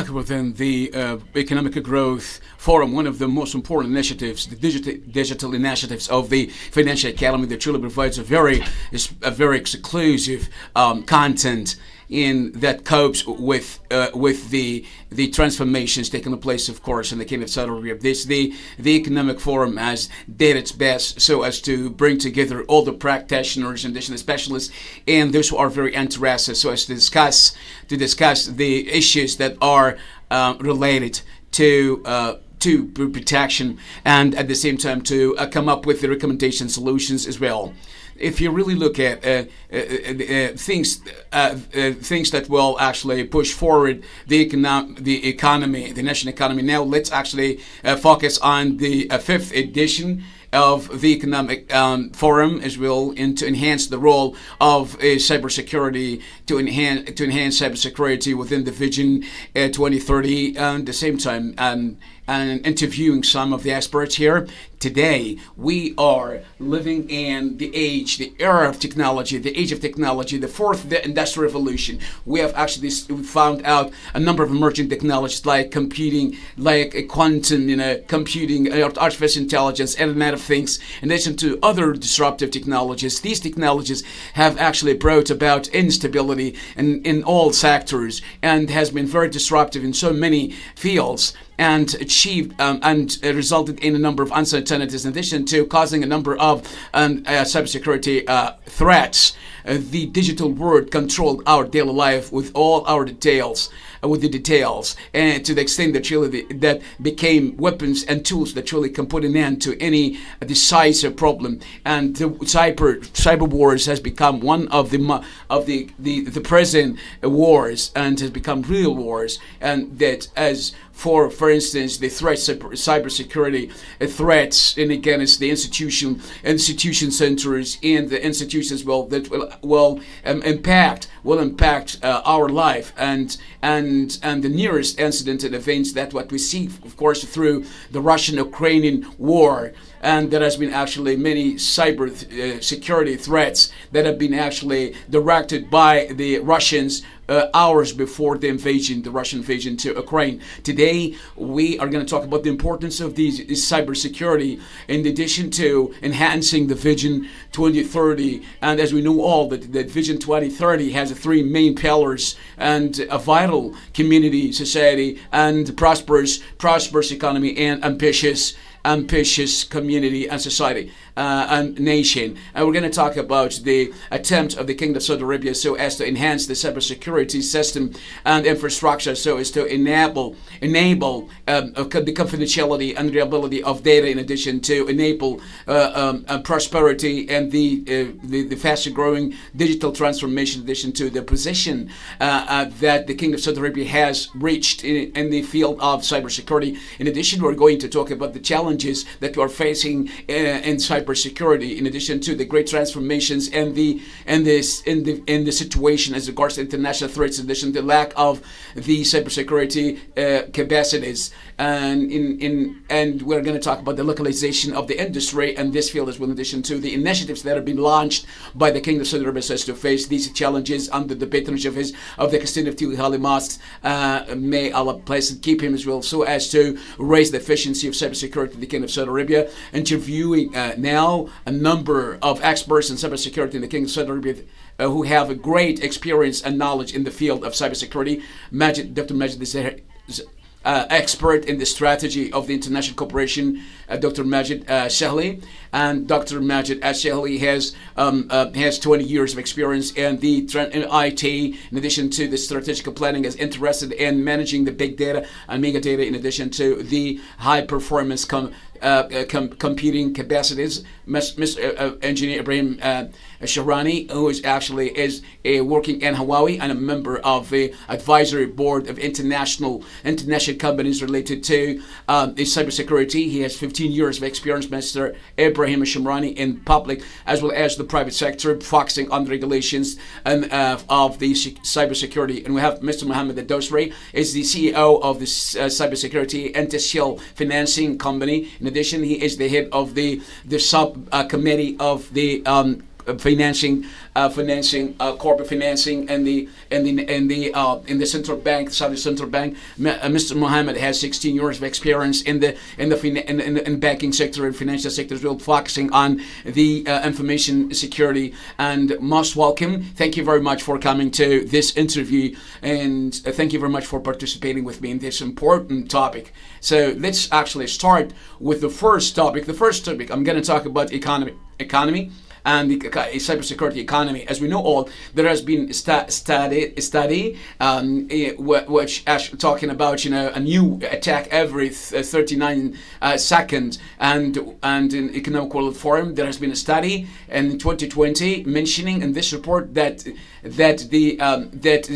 within the Economic Growth Forum, one of the most important initiatives, the digital initiatives of the Financial Academy, that truly provides a very exclusive content in that copes with the transformations taking place, of course, in the Kingdom of Saudi Arabia. The Economic Forum has did its best so as to bring together all the practitioners and additional specialists and those who are very interested, so as to discuss the issues that are related to protection, and at the same time to come up with the recommendation solutions as well. If you really look at things that will actually push forward the economy, the national economy. Now let's actually focus on the fifth edition of the Economic Forum as well, and to enhance the role of cybersecurity, to enhance cybersecurity within the Vision 2030, and at the same time and interviewing some of the experts here. Today, we are living in the era of technology, the age of technology, the fourth industrial revolution. We have actually found out a number of emerging technologies like computing, like quantum, computing, artificial intelligence, and Internet of Things, in addition to other disruptive technologies. These technologies have actually brought about instability in all sectors and has been very disruptive in so many fields, and achieved and resulted in a number of uncertainties, in addition to causing a number of cybersecurity threats. The digital world controlled our daily life with all our details, and to the extent that really that became weapons and tools that really can put an end to any decisive problem. And the cyber wars has become one of the present wars, and has become real wars. And that, as for instance, the threats, cybersecurity threats, and again, it's the institution centers and the institutions that will impact our life, and the nearest incident and events that what we see, of course, through the Russian-Ukrainian war. And there has been actually many cyber security threats that have been actually directed by the Russians hours before the Russian invasion to Ukraine. Today, we are going to talk about the importance of these cybersecurity, in addition to enhancing the Vision 2030. And as we know all, that Vision 2030 has three main pillars, and a vital community, society, and prosperous economy, and ambitious community and society and nation. And we're going to talk about the attempt of the Kingdom of Saudi Arabia so as to enhance the cybersecurity system and infrastructure, so as to enable the confidentiality and reliability of data, in addition to enable prosperity and the faster growing digital transformation, in addition to the position that the Kingdom of Saudi Arabia has reached in the field of cybersecurity. In addition, we're going to talk about the challenges that we are facing in cybersecurity, in addition to the great transformations and the situation as regards to international threats, in addition to the lack of the cybersecurity capacities, and we're going to talk about the localization of the industry and this field as well, in addition to the initiatives that have been launched by the Kingdom of Saudi Arabia to face these challenges under the patronage of the custodian of two holy mosques. May Allah bless and keep him as well, so as to raise the efficiency of cybersecurity in the Kingdom of Saudi Arabia. Interviewing now a number of experts in cybersecurity in the Kingdom of Saudi Arabia who have a great experience and knowledge in the field of cybersecurity. Dr. Majid is expert in the strategy of the international cooperation, Dr. Majid Shahli. And Dr. Majid Shahli has 20 years of experience in IT, in addition to the strategic planning, is interested in managing the big data and mega data, in addition to the high performance computing capacities. Mr. Engineer Ibrahim Shahrani, who is working in Hawaii and a member of the advisory board of international companies related to cybersecurity. He has 15 years of experience, Mr. Ibrahim Shamrani, in public as well as the private sector, focusing on the regulations and of the cybersecurity. And we have Mr. Mohammed Dosri, is the CEO of the cybersecurity Enteshell financing company. In addition, he is the head of the subcommittee of the corporate financing, and in the central bank, Saudi central bank. Mr. Mohammed has 16 years of experience in the banking sector and financial sector as well, focusing on the information security. And most welcome. Thank you very much for coming to this interview, and thank you very much for participating with me in this important topic. So let's actually start with the first topic. The first topic, I'm going to talk about economy and the cybersecurity economy. As we know all, there has been a study which actually talking about a new attack every 39 seconds, and in Economic World Forum there has been a study in 2020 mentioning in this report that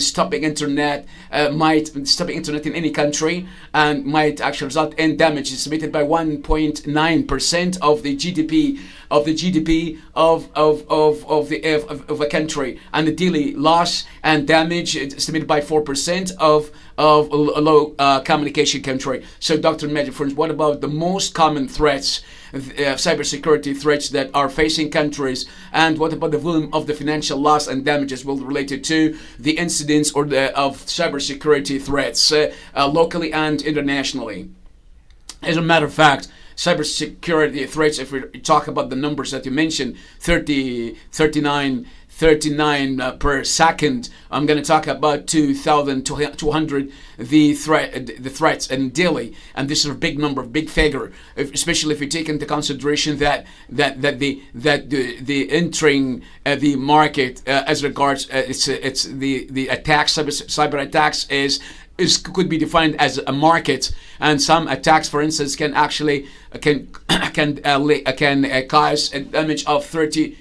stopping internet in any country and might actually result in damage estimated by 1.9% of the GDP of a country, and the daily loss and damage estimated by 4% of a low communication country. So, Dr. Majid, friends, what about the most common threats, cybersecurity threats that are facing countries, and what about the volume of the financial loss and damages related to the incidents of cybersecurity threats locally and internationally? As a matter of fact, cybersecurity threats, if we talk about the numbers that you mentioned, 39 per second, I'm going to talk about 2,200 the threats and daily, and this is a big number, big figure, especially if you take into consideration that the entering the market as regards it's the attacks, cyber attacks could be defined as a market, and some attacks, for instance, can actually cause a damage of $30,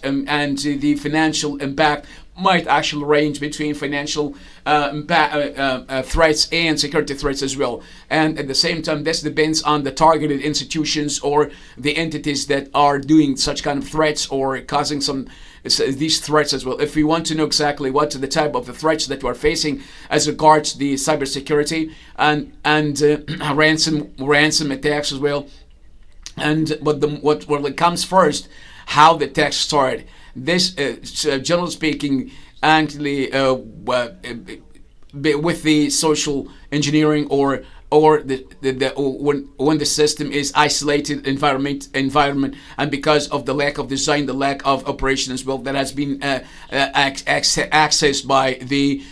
and the financial impact might actually range between financial threats and security threats as well. And at the same time, this depends on the targeted institutions or the entities that are doing such kind of threats or causing these threats as well. If we want to know exactly what the type of the threats that we're facing as regards the cybersecurity and ransom attacks as well, and what really comes first, how the attacks started. This, generally speaking, actually with the social engineering or when the system is isolated environment, and because of the lack of design, the lack of operation as well, that has been accessed by the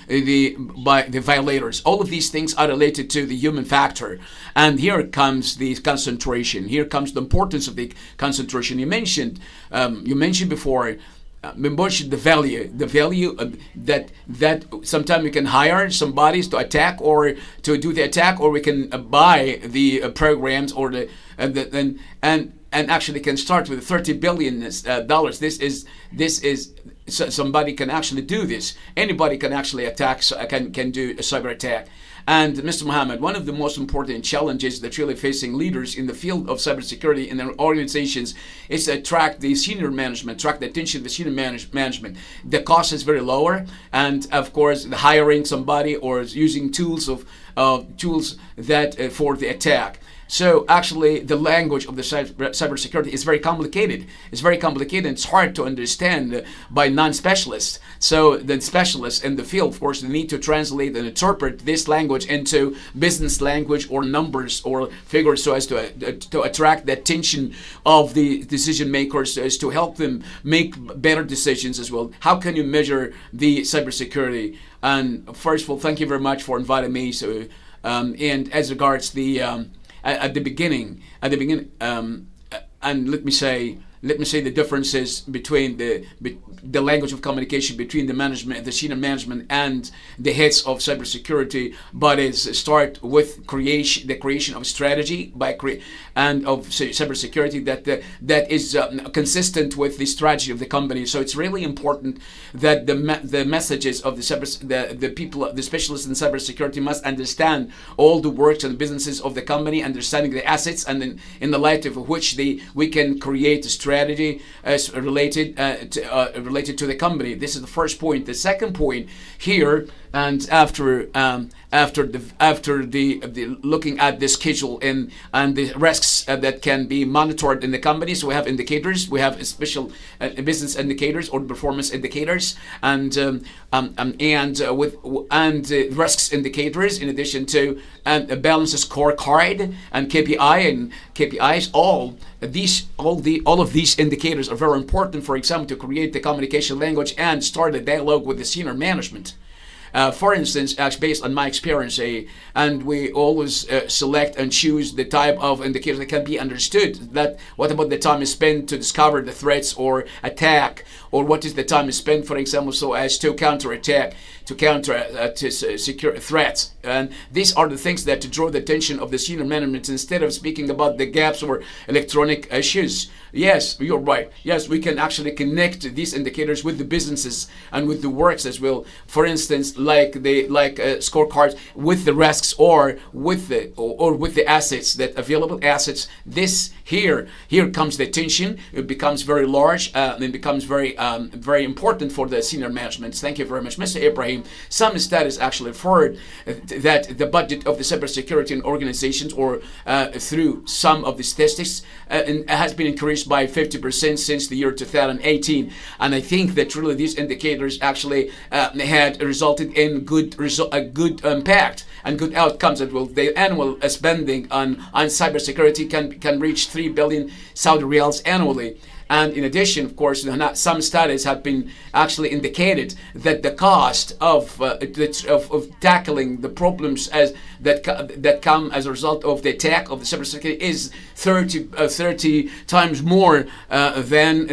violators. All of these things are related to the human factor, and here comes the concentration. Here comes the importance of the concentration. You mentioned before. The value that sometimes we can hire somebody to attack or to do the attack, or we can buy the programs or and actually can start with $30 billion. This is somebody can actually do this. Anybody can actually attack, can do a cyber attack. And Mr. Mohammed, one of the most important challenges that's really facing leaders in the field of cybersecurity in their organizations is to attract the senior management, attract the attention of the senior management. The cost is very lower, and of course, the hiring somebody or using tools that for the attack. So actually, the language of the cybersecurity is very complicated. It's very complicated, and it's hard to understand by non-specialists. So the specialists in the field, of course, they need to translate and interpret this language into business language or numbers or figures, so as to attract the attention of the decision makers, so as to help them make better decisions as well. How can you measure the cybersecurity? And first of all, thank you very much for inviting me. So, and as regards the at the beginning, and let me say the differences between the language of communication between the management, the senior management, and the heads of cybersecurity. But it's start with the creation of strategy and of cybersecurity that is consistent with the strategy of the company. So it's really important that the messages of the people, the specialists in cybersecurity, must understand all the works and businesses of the company, understanding the assets, and in the light of which we can create a strategy related to the company. This is the first point. The second point here and after the looking at the schedule and the risks that can be monitored in the company. So we have indicators, we have special business indicators or performance indicators, and risks indicators, in addition to a balance scorecard and KPIs. All of these indicators are very important, for example, to create the communication language and start a dialogue with the senior management. For instance, actually based on my experience, and we always select and choose the type of indicator that can be understood. That what about the time is spent to discover the threats or attack, or what is the time is spent, for example, so as to counterattack, to secure threats. And these are the things that to draw the attention of the senior management instead of speaking about the gaps or electronic issues. Yes, you're right. Yes, we can actually connect these indicators with the businesses and with the works as well. For instance, like scorecards with the risks or with the assets, that available assets. This here comes the attention. It becomes very large and it becomes very important for the senior management. Thank you very much, Mr. Ibrahim. Some studies actually referred that the budget of the cybersecurity organizations, or through some of the statistics, has been increased by 50% since the year 2018. And I think that really these indicators actually had resulted in a good impact and good outcomes. That will the annual spending on cybersecurity can reach 3 billion Saudi riyals annually. And in addition, of course, some studies have been actually indicated that the cost of tackling the problems that come as a result of the attack of the cybersecurity is 30 times more than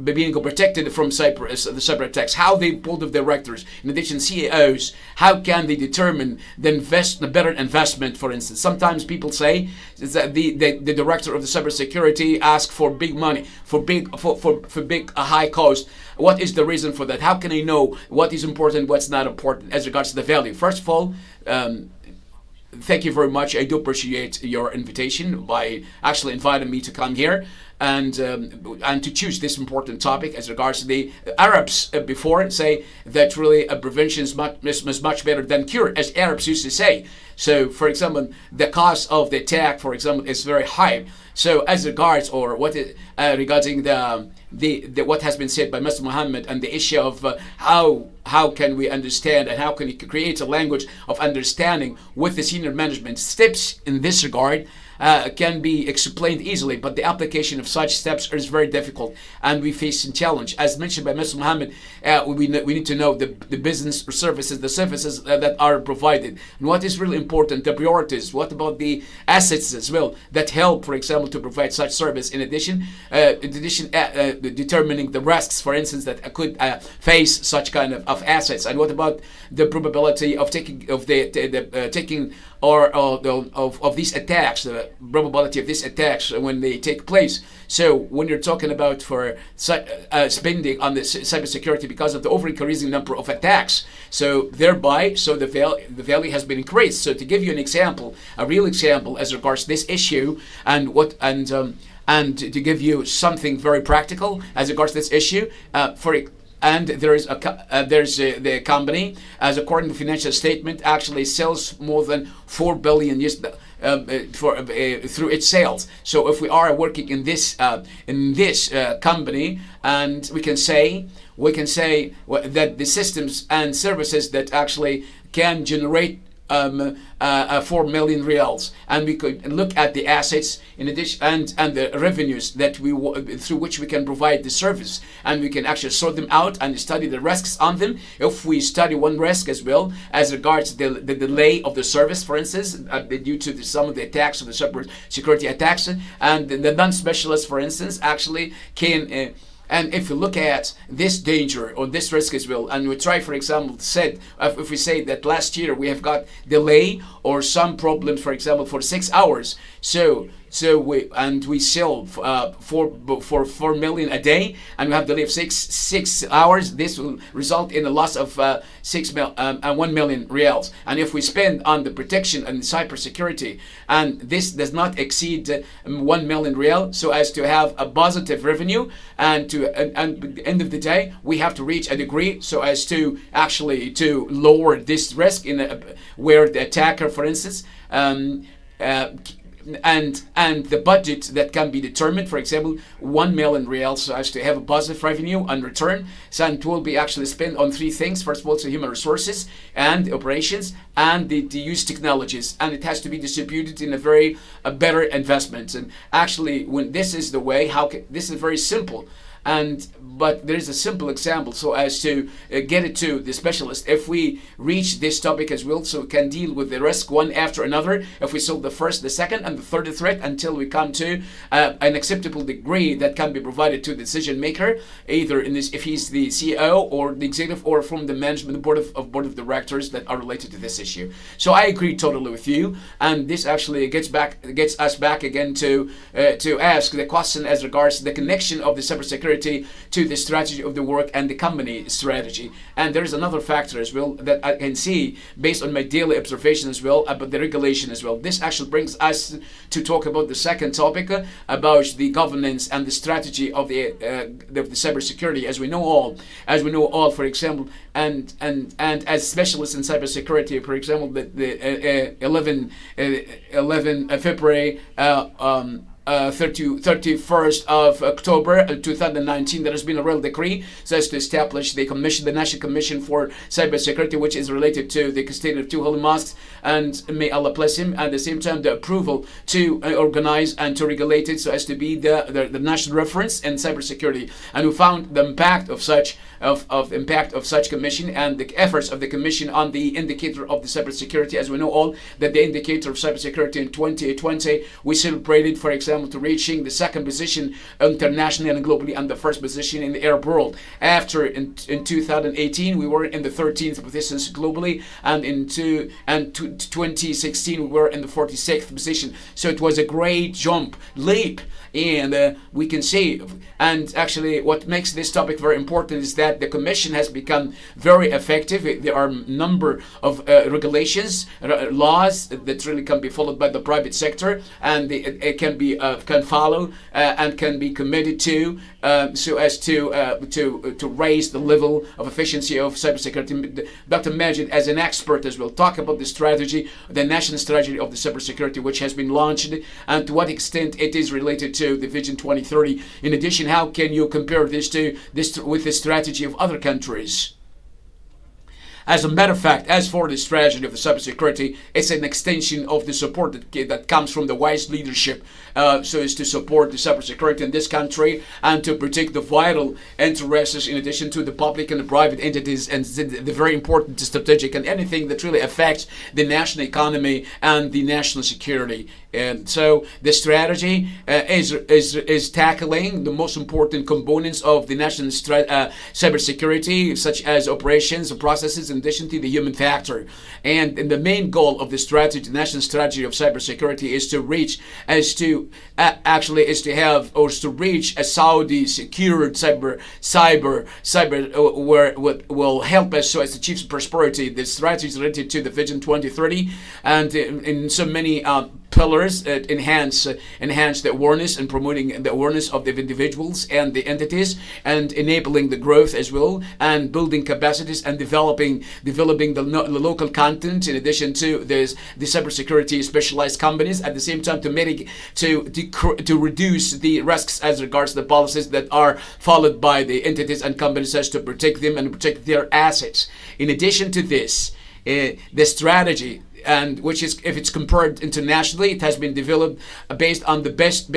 being protected from the cyber attacks. How the board of directors, in addition CEOs, how can they determine the better investment? For instance, sometimes people say that the director of the cybersecurity asks for big money, for big high cost. What is the reason for that? How can I know what is important, what's not important as regards to the value? First of all, thank you very much. I do appreciate your invitation by actually inviting me to come here and to choose this important topic as regards to the Arabs before say that really prevention is much better than cure, as Arabs used to say. So, for example, the cost of the attack, for example, is very high. So, as regards or what is regarding the what has been said by Mr. Muhammad and the issue of how can we understand and how can we create a language of understanding with the senior management, steps in this regard can be explained easily, but the application of such steps is very difficult, and we face a challenge. As mentioned by Mr. Muhammad, we need to know the business services, the services that are provided, and what is really important, the priorities. What about the assets as well that help, for example, to provide such service? In addition, determining the risks, for instance, that could face such kind of assets, and what about the probability of taking of these attacks, the probability of these attacks when they take place. So when you're talking about for spending on the cybersecurity because of the over-increasing number of attacks, so thereby the value has been increased. So to give you an example, a real example as regards to this issue, and to give you something very practical as regards to this issue, and the company, as according to financial statement, actually sells more than 4 billion through its sales. So if we are working in this company, and we can say that the systems and services that actually can generate 4 million riyals, and we could look at the assets in addition and the revenues that through which we can provide the service, and we can actually sort them out and study the risks on them. If we study one risk as well as regards the delay of the service, for instance, due to some of the attacks of the cybersecurity attacks, and the non-specialists, for instance, actually can and if you look at this danger or this risk as well, and we try, for example, if we say that last year we have got delay or some problems, for example, for 6 hours, so So we sell for 4 million a day, and we have to live six hours. This will result in a loss of 1 million reals. And if we spend on the protection and cybersecurity, and this does not exceed 1 million real, so as to have a positive revenue, and at the end of the day, we have to reach a degree so as to actually to lower this risk where the attacker, for instance. And the budget that can be determined, for example, 1 million reals, so as to have a positive revenue and return. So it will be actually spent on three things. First of all, so human resources and operations and the use technologies, and it has to be distributed in a better investment. And actually, when this is the way, this is very simple. But there is a simple example so as to get it to the specialist. If we reach this topic as well, so we can deal with the risk one after another. If we solve the first, the second, and the third threat until we come to an acceptable degree that can be provided to the decision maker, either if he's the CEO or the executive or from the management board of directors that are related to this issue. So I agree totally with you, and this actually gets us back again to ask the question as regards the connection of the cybersecurity to the strategy of the work and the company strategy. And there is another factor as well that I can see based on my daily observation as well about the regulation as well. This actually brings us to talk about the second topic about the governance and the strategy of the cybersecurity. As we know all, for example, and as specialists in cybersecurity, for example, the 11 February 31st of October 2019, there has been a royal decree so as to establish the National Commission for Cybersecurity, which is related to the custody of two holy mosques, and may Allah bless him. At the same time, the approval to organize and to regulate it so as to be the national reference in cybersecurity. And we found the impact of such commission and the efforts of the commission on the indicator of the cybersecurity. As we know all, that the indicator of cybersecurity in 2020, we celebrated, for example, to reaching the second position internationally and globally and the first position in the Arab world. After in 2018, we were in the 13th position globally, and in 2016 we were in the 46th position. So it was a great leap, and we can see. And actually, what makes this topic very important is that the Commission has become very effective. There are a number of regulations, laws that really can be followed by the private sector, and it can follow and can be committed to, so as to raise the level of efficiency of cybersecurity. Dr. Majid, as an expert, as well, talk about the strategy, the national strategy of the cybersecurity, which has been launched, and to what extent it is related to the Vision 2030. In addition, how can you compare this with the strategy of other countries? As a matter of fact, as for the strategy of the cybersecurity, it's an extension of the support that comes from the wise leadership, so as to support the cybersecurity in this country and to protect the vital interests in addition to the public and the private entities, and the very important strategic and anything that really affects the national economy and the national security. And so the strategy is tackling the most important components of the national cybersecurity, such as operations, processes, in addition to the human factor. And the main goal of the strategy, the national strategy of cybersecurity, is to reach a Saudi secured cyber where will help us so as to achieve prosperity. The strategy is related to the Vision 2030, and in so many pillars enhance the awareness and promoting the awareness of the individuals and the entities, and enabling the growth as well, and building capacities and developing the local content, in addition to the cybersecurity specialized companies, at the same time to reduce the risks as regards the policies that are followed by the entities and companies, as to protect them and protect their assets. In addition to this, the strategy, and which is, if it's compared internationally, it has been developed based on the best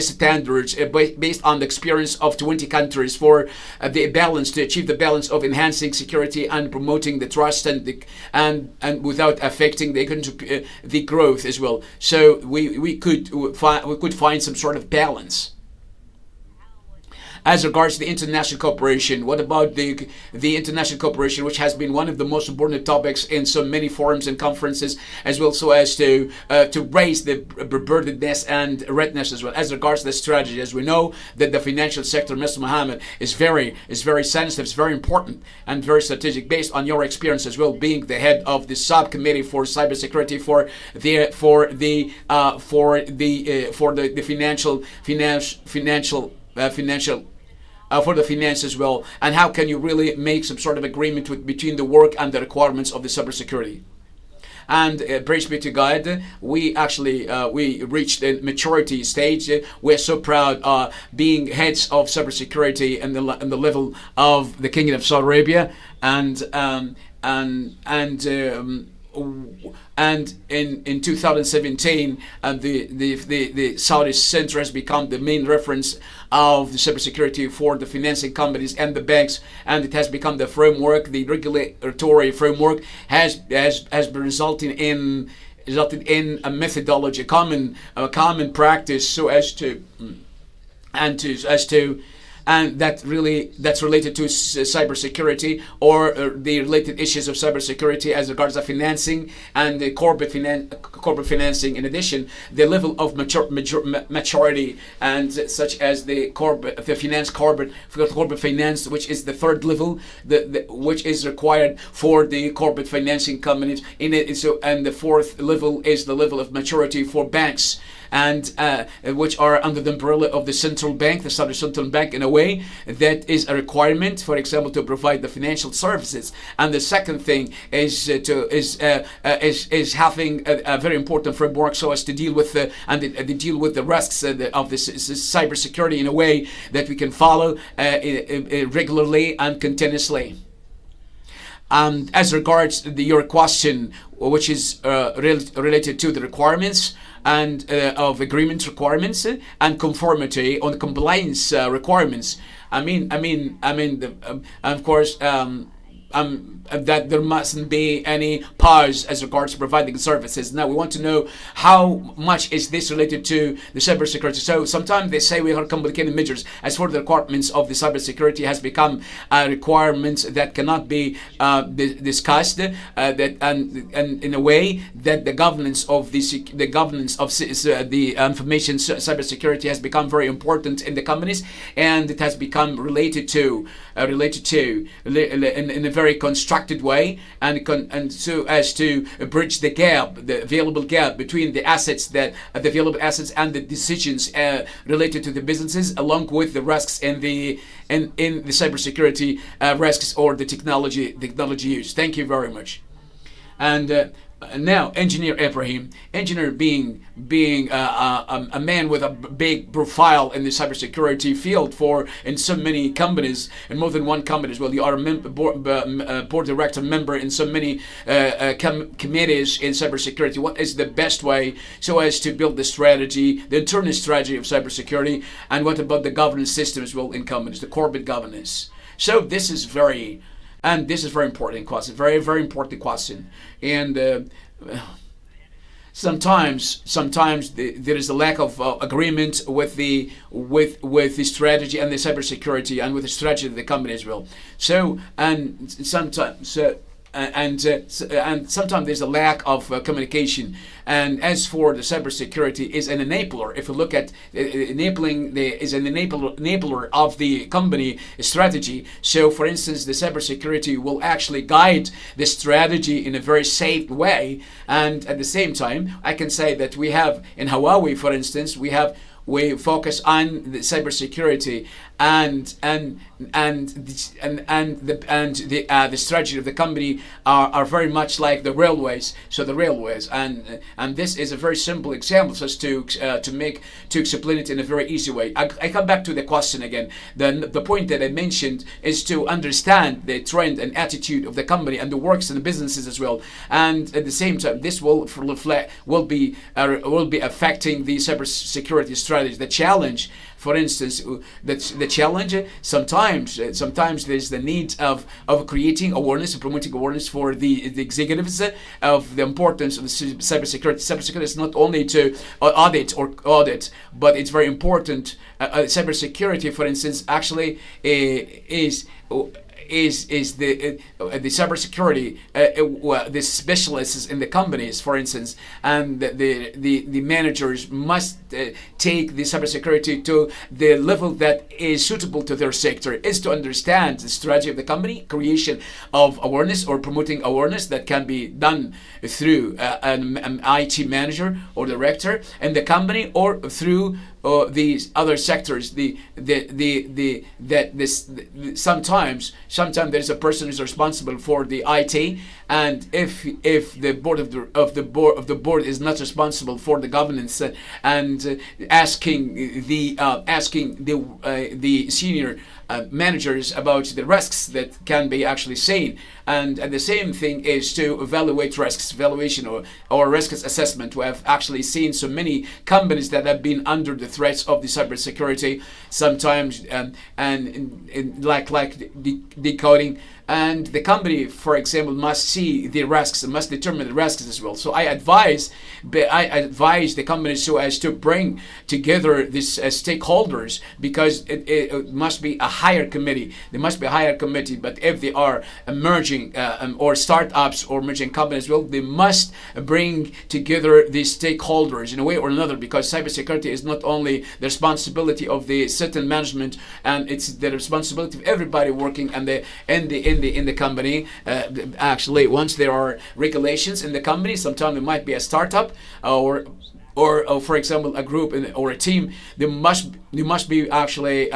standards, based on the experience of 20 countries for the balance, to achieve the balance of enhancing security and promoting the trust and without affecting the growth as well. So we could find some sort of balance. as regards the international cooperation, what about the international cooperation, which has been one of the most important topics in so many forums and conferences, as well, so as to raise the preparedness and readiness as well. As regards the strategy, as we know that the financial sector, Mr. Mohammed, is very sensitive, it's very important and very strategic. Based on your experience as well, being the head of the subcommittee for cybersecurity for the for the finance as well, and how can you really make some sort of agreement between the work and the requirements of the cybersecurity? And praise be to God, we actually we reached the maturity stage. We're so proud being heads of cybersecurity and the level of the Kingdom of Saudi Arabia, and in 2017, the Saudi Center has become the main reference of the cybersecurity for the financing companies and the banks, and it has become the framework. The regulatory framework has been resulting in a methodology, a common practice, so as to and that's related to cybersecurity, or the related issues of cybersecurity as regards the financing and the corporate financing. In addition, the level of maturity, and such as the corporate finance, which is the third level, which is required for the corporate financing companies. And the fourth level is the level of maturity for banks, and which are under the umbrella of the central bank, the Saudi Central Bank, in a way that is a requirement, for example, to provide the financial services. And the second thing is having a very important framework, so as to deal with deal with the risks of the cybersecurity in a way that we can follow regularly and continuously. As regards your question, which is related to the requirements and of agreement requirements and conformity on compliance requirements, of course, that there mustn't be any pause as regards to providing services. Now we want to know how much is this related to the cybersecurity. So sometimes they say we have complicated measures. As for the requirements of the cybersecurity, has become requirements that cannot be discussed. And in a way that the governance of the information cybersecurity has become very important in the companies, and it has become related to in a very constructed way, and so as to bridge the gap, the available gap between the available assets and the decisions related to the businesses, along with the risks in the cybersecurity risks or the technology use. Thank you very much. And now, Engineer Ibrahim, engineer being a man with a big profile in the cybersecurity field in so many companies, in more than one company as well. You are a board director member in so many committees in cybersecurity. What is the best way so as to build the internal strategy of cybersecurity, and what about the governance system as well in companies, the corporate governance? So this is very important question, very, very important question. And sometimes there is a lack of agreement with the strategy and the cybersecurity, and with the strategy of the company as well. So sometimes there's a lack of communication. And as for the cybersecurity, is an enabler. If you look at enabling, is an enabler of the company strategy. So, for instance, the cybersecurity will actually guide the strategy in a very safe way. And at the same time, I can say that we have in Huawei, for instance, we focus on the cybersecurity and the strategy of the company are very much like the railways. So the railways, and this is a very simple example, just to explain it in a very easy way. I come back to the question again. The point that I mentioned is to understand the trend and attitude of the company and the works and the businesses as well. And at the same time, this will be affecting the cybersecurity strategy. The challenge For instance, the challenge sometimes there's the need of creating awareness and promoting awareness for the executives of the importance of the cybersecurity. Cybersecurity is not only to audit, but it's very important. Cybersecurity, for instance, actually is the cybersecurity the specialists in the companies, for instance, and the managers must take the cybersecurity to the level that is suitable to their sector, is to understand the strategy of the company, creation of awareness or promoting awareness that can be done through an IT manager or director in the company, or through these other sectors. Sometimes there's a person who's responsible for the IT, and if the board of the board is not responsible for the governance and asking the senior managers about the risks that can be actually seen. And the same thing is to evaluate risks, evaluation or risk assessment. We have actually seen so many companies that have been under the threats of the cybersecurity sometimes, and like decoding. And the company, for example, must see the risks and must determine the risks as well. So I advise the companies so as to bring together these stakeholders, because it must be a higher committee. There must be a higher committee. But if they are emerging or startups or emerging companies, well, they must bring together these stakeholders in a way or another, because cybersecurity is not only the responsibility of the certain management, and it's the responsibility of everybody working in the company. Actually, once there are regulations in the company, sometimes it might be a startup or for example a group or a team. They must be actually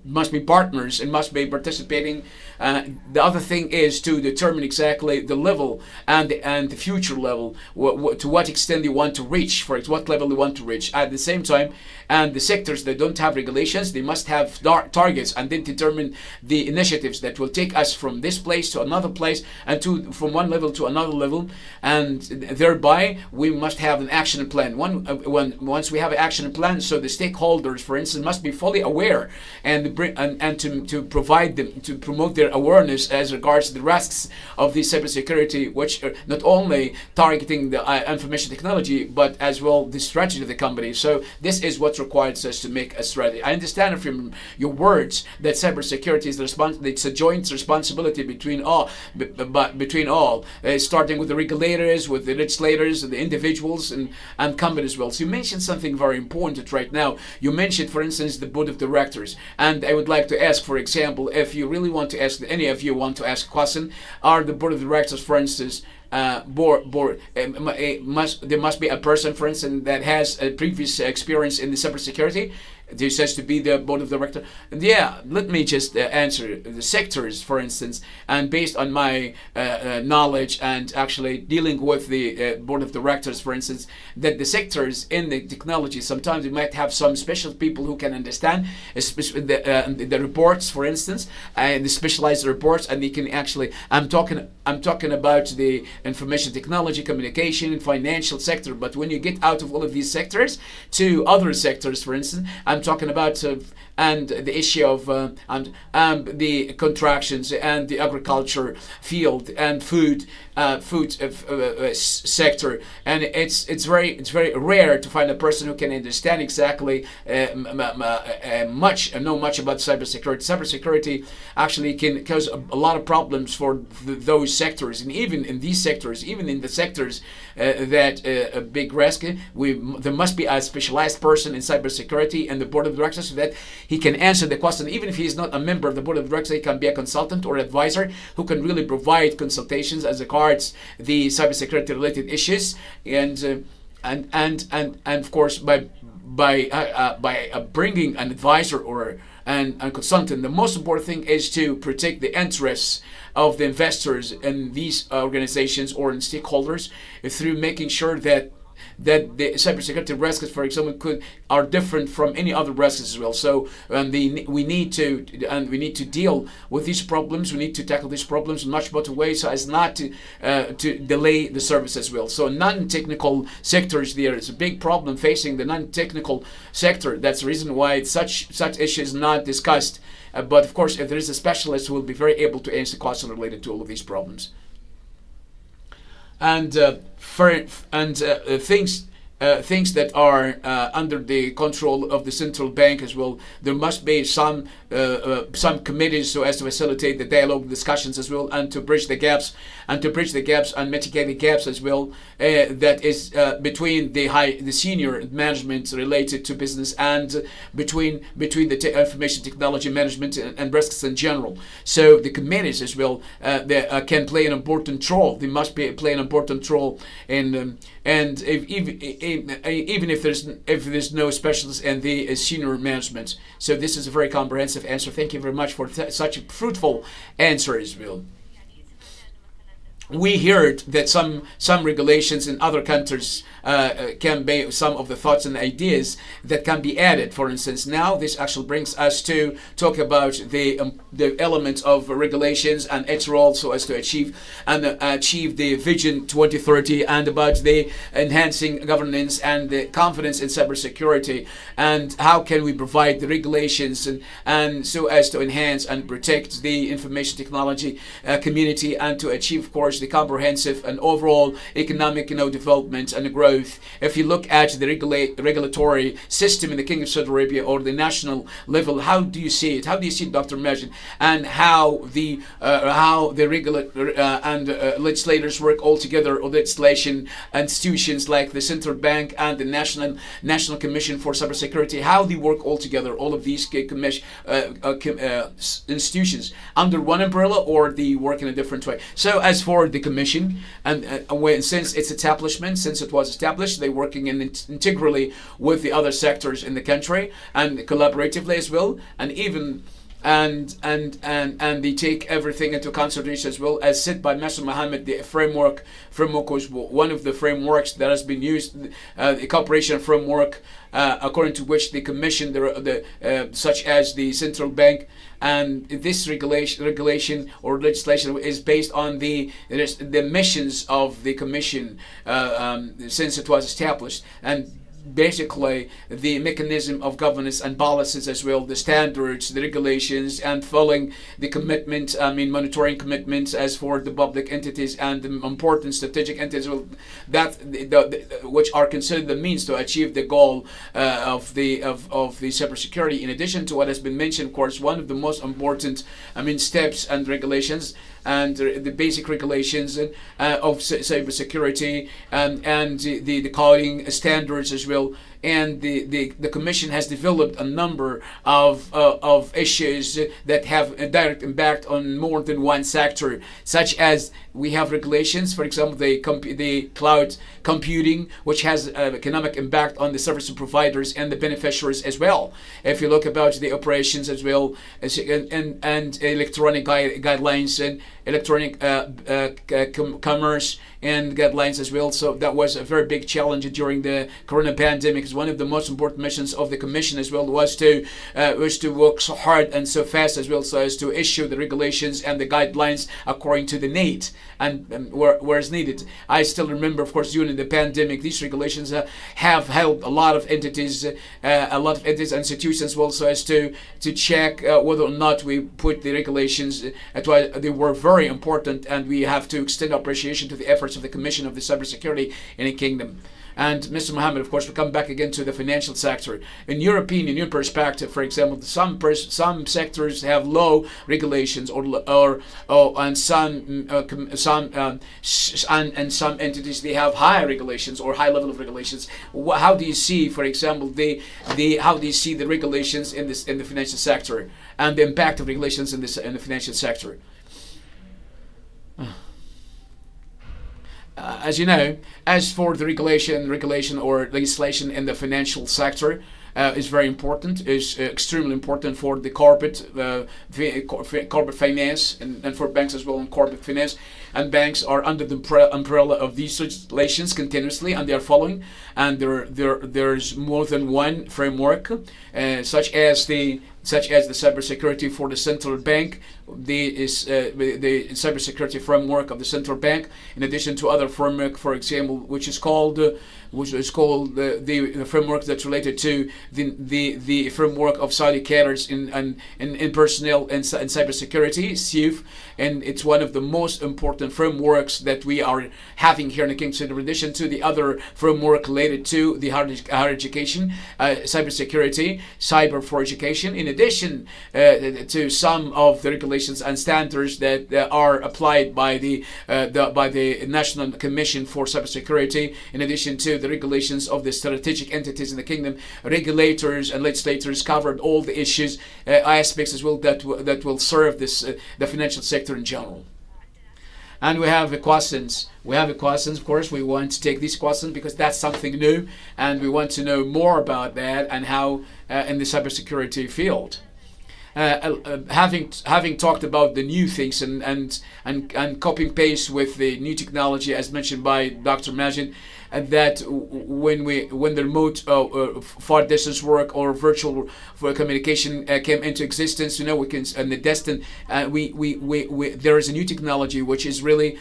must be partners and must be participating. The other thing is to determine exactly the level and the future level, to what extent you want to reach, for what level you want to reach. At the same time, and the sectors that don't have regulations, they must have targets, and then determine the initiatives that will take us from this place to another place, and from one level to another level, and thereby we must have an action plan. Once we have an action plan, so the stakeholders, for instance, must be fully aware and to provide them, to promote their awareness as regards the risks of the cybersecurity, which are not only targeting the information technology, but as well the strategy of the company. So this is what requires us to make a strategy. I understand from your words that cybersecurity is it's a joint responsibility between all, starting with the regulators, with the legislators, and the individuals, and companies as well. So you mentioned something very important right now. You mentioned, for instance, the board of directors, and I would like to ask, for example, if you really want to ask, any of you want to ask a question, are the board of directors, for instance, there must be a person, for instance, that has a previous experience in the cybersecurity. This has to be the board of director. Yeah, let me just answer the sectors, for instance, and based on my knowledge and actually dealing with the board of directors, for instance, that the sectors in the technology, sometimes you might have some special people who can understand the reports, for instance, and the specialized reports, and they can actually. I'm talking about the information technology, communication, financial sector. But when you get out of all of these sectors to other sectors, for instance, I'm talking about and the issue of the contractions and the agriculture field and food sector, and it's very rare to find a person who can understand exactly know much about cybersecurity. Cybersecurity actually can cause a lot of problems for those sectors, and even in these sectors, even in the sectors that a big risk, there must be a specialized person in cybersecurity and the board of directors so that he can answer the question. Even if he is not a member of the board of directors, he can be a consultant or advisor who can really provide consultations as regards the cybersecurity related issues, and of course by bringing an advisor or a consultant, the most important thing is to protect the interests of the investors in these organizations or in stakeholders through making sure that that the cybersecurity risks, for example, are different from any other risks as well. So we need to deal with these problems. We need to tackle these problems in much better way, so as not to delay the service as well. So non-technical sectors, there is a big problem facing the non-technical sector. That's the reason why such issues not discussed. But of course, if there is a specialist who will be very able to answer questions related to all of these problems. And things that are under the control of the central bank as well. There must be some committees so as to facilitate the dialogue discussions as well, and to bridge the gaps and mitigate the gaps as well. That is between the senior management related to business and between the information technology management and risks in general. So the committees as well they can play an important role. They must play an important role in and even if there's no specialists in the senior management. So this is a very comprehensive answer. Thank you very much for such a fruitful answer as well. We heard that some regulations in other countries can be some of the thoughts and ideas that can be added. For instance, now this actually brings us to talk about the elements of regulations and its role so as to achieve the Vision 2030, and about the enhancing governance and the confidence in cybersecurity, and how can we provide the regulations and so as to enhance and protect the information technology community, and to achieve, of course, the comprehensive and overall economic development and growth. If you look at the regulatory system in the Kingdom of Saudi Arabia or the national level, how do you see it? How do you see it, Dr. Majid? And how the legislators work all together, or legislation institutions like the central bank and the National Commission for Cybersecurity, how they work all together, all of these institutions under one umbrella, or they work in a different way. So as for the commission, and since its establishment, since it was established, they're working integrally with the other sectors in the country and collaboratively as well, and even and they take everything into consideration as well, as said by Master Muhammad. The framework was one of the frameworks that has been used, the cooperation framework, according to which the commission, such as the central bank, and this regulation or legislation is based on the missions of the commission since it was established, and basically the mechanism of governance and policies as well, the standards, the regulations, and following the commitment, monitoring commitments as for the public entities and the important strategic entities which are considered the means to achieve the goal of the cybersecurity. In addition to what has been mentioned, of course, one of the most important steps and regulations and the basic regulations of cybersecurity and the coding standards as well. And the commission has developed a number of issues that have a direct impact on more than one sector, such as we have regulations, for example, the cloud computing, which has economic impact on the service providers and the beneficiaries as well. If you look about the operations as well, and electronic guidelines and electronic commerce and guidelines as well. So that was a very big challenge during the corona pandemic. One of the most important missions of the commission as well was to work so hard and so fast as well, so as to issue the regulations and the guidelines according to the need and where it's needed. I still remember, of course, during the pandemic, these regulations have helped a lot of entities, institutions, well, so as to check whether or not we put the regulations. They were very important, and we have to extend appreciation to the efforts of the Commission of the Cybersecurity in the Kingdom. And Mr. Mohammed, of course, we come back again to the financial sector. In your opinion, your perspective, for example, some sectors have low regulations, and some entities they have high regulations or high level of regulations. How do you see, for example, how do you see the regulations in the financial sector and the impact of regulations in the financial sector? As you know, as for the regulation or legislation in the financial sector, is very important, is extremely important for the corporate corporate finance, and for banks as well in corporate finance. And banks are under the umbrella of these legislations continuously, and they are following. And there's more than one framework, such as the cybersecurity for the central bank, the cybersecurity framework of the central bank, in addition to other framework, for example, which is called the framework that's related to the framework of Saudi cadres in personnel and cybersecurity, SIF, and it's one of the most important frameworks that we are having here in the Kingdom, in addition to the other framework related to the higher education, cybersecurity, cyber for education, in addition to some of the regulations and standards that are applied by the National Commission for Cybersecurity, in addition to the regulations of the strategic entities in the kingdom. Regulators and legislators covered all the issues, aspects as well that will serve the financial sector in general. And we have questions. Of course. We want to take these questions because that's something new, and we want to know more about that and how in the cybersecurity field. Having talked about the new things and copying paste with the new technology, as mentioned by Dr. Majid, that when the remote far distance work or virtual communication came into existence, we can, and the destined, there is a new technology which is really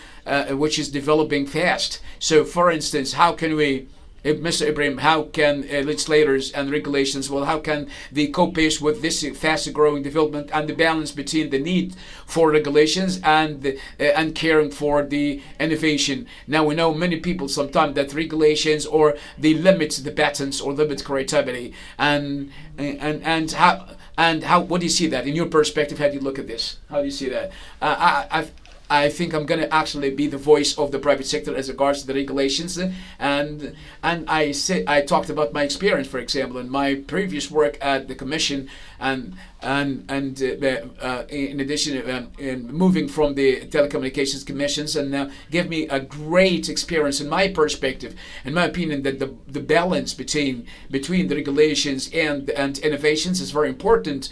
which is developing fast. So, for instance, how can we, Mr. Ibrahim, how can legislators and regulations, how can they cope with this fast growing development and the balance between the need for regulations and caring for the innovation? Now, we know many people sometimes that regulations or they limit the patents or limit creativity, and how, what do you see that in your perspective? How do you look at this? How do you see that? I think I'm going to actually be the voice of the private sector as regards to the regulations, and I talked about my experience, for example, in my previous work at the Commission, and in addition, moving from the telecommunications commissions, and now give me a great experience in my perspective, in my opinion, that the balance between the regulations and innovations is very important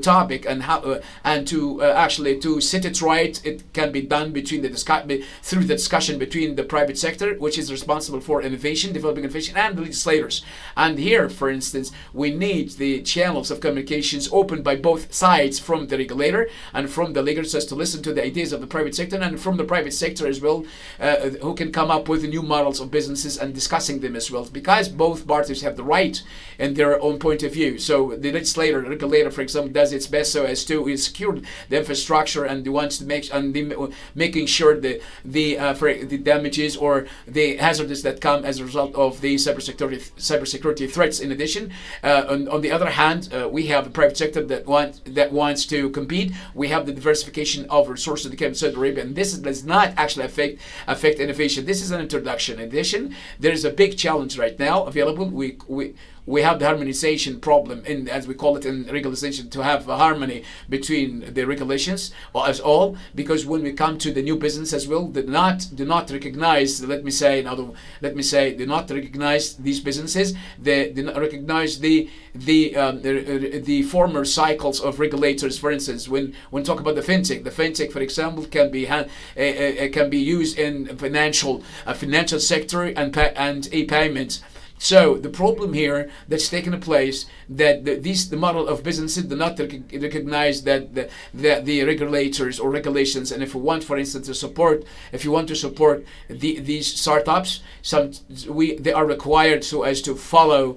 topic, and how and to actually to set it right. It can be done through the discussion between the private sector, which is responsible for innovation, developing innovation, and the legislators. And here, for instance, we need the channels of communications opened by both sides, from the regulator and from the legislators, to listen to the ideas of the private sector, and from the private sector as well, who can come up with new models of businesses and discussing them as well, because both parties have the right in their own point of view. So the legislator, the regulator, for example, does its best so as to secure the infrastructure, and wants to making sure the damages or the hazards that come as a result of the cybersecurity threats. In addition, on the other hand, we have the private sector that wants to compete. We have the diversification of resources that came to Saudi Arabia, and this does not actually affect innovation. This is an introduction. In addition, there is a big challenge right now available. We have the harmonization problem, as we call it in regulation, to have a harmony between the regulations as all, because when we come to the new business as well, do not recognize, do not recognize these businesses. They do not recognize the former cycles of regulators. For instance, when talk about the fintech, for example, can be used in financial sector and e-payments. So the problem here that's taken place, that the model of businesses do not recognize that the regulators or regulations, and if you want to support these startups, they are required so as to follow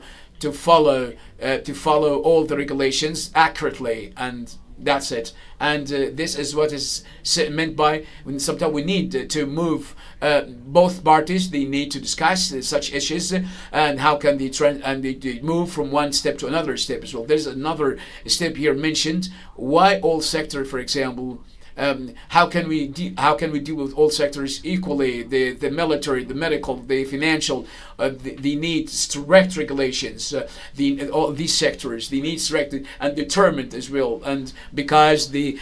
all the regulations accurately, and that's it. And this is what is meant by when sometimes we need to move both parties. They need to discuss such issues, and how can they move from one step to another step as well. There's another step here mentioned. Why all sector, for example. How can we deal with all sectors equally? The military, the medical, the financial, they need strict regulations. All these sectors, they need strict and determined as well. And because the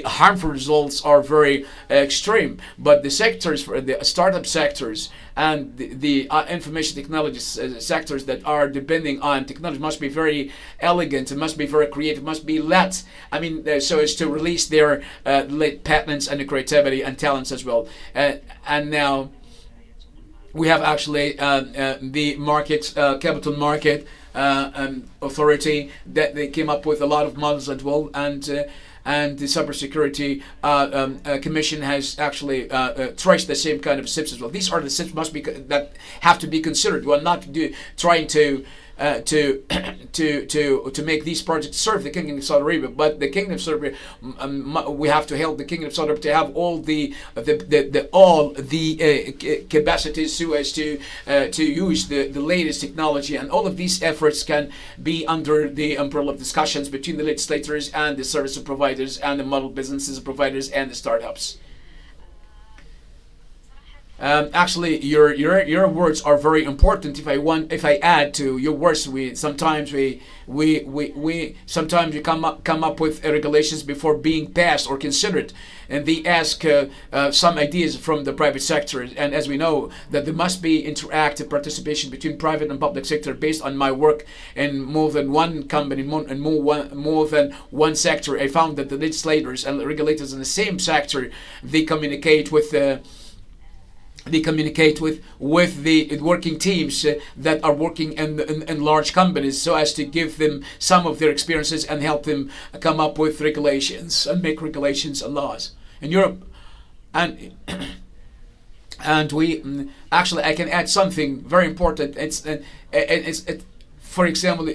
harmful results are very extreme, but the sectors, for the startup sectors and the information technology sectors that are depending on technology must be very elegant, and must be very creative, must be let, I mean, so as to release their patents and creativity and talents as well. And now we have actually the market, capital market authority, that they came up with a lot of models as well, and the Cybersecurity Commission has actually traced the same kind of steps as well. These are the steps that have to be considered. We're not trying to to make these projects serve the Kingdom of Saudi Arabia, but the Kingdom of Saudi Arabia, we have to help the Kingdom of Saudi Arabia to have all the capacities so as to use the latest technology, and all of these efforts can be under the umbrella of discussions between the legislators and the service providers and the model businesses providers and the startups. Actually, your words are very important. If I add to your words, we sometimes come up with regulations before being passed or considered, and they ask some ideas from the private sector. And as we know, that there must be interactive participation between private and public sector. Based on my work in more than one company, more than one sector, I found that the legislators and the regulators in the same sector, they communicate with the working teams that are working in large companies, so as to give them some of their experiences and help them come up with regulations and make regulations and laws in Europe. And we actually, I can add something very important. For example,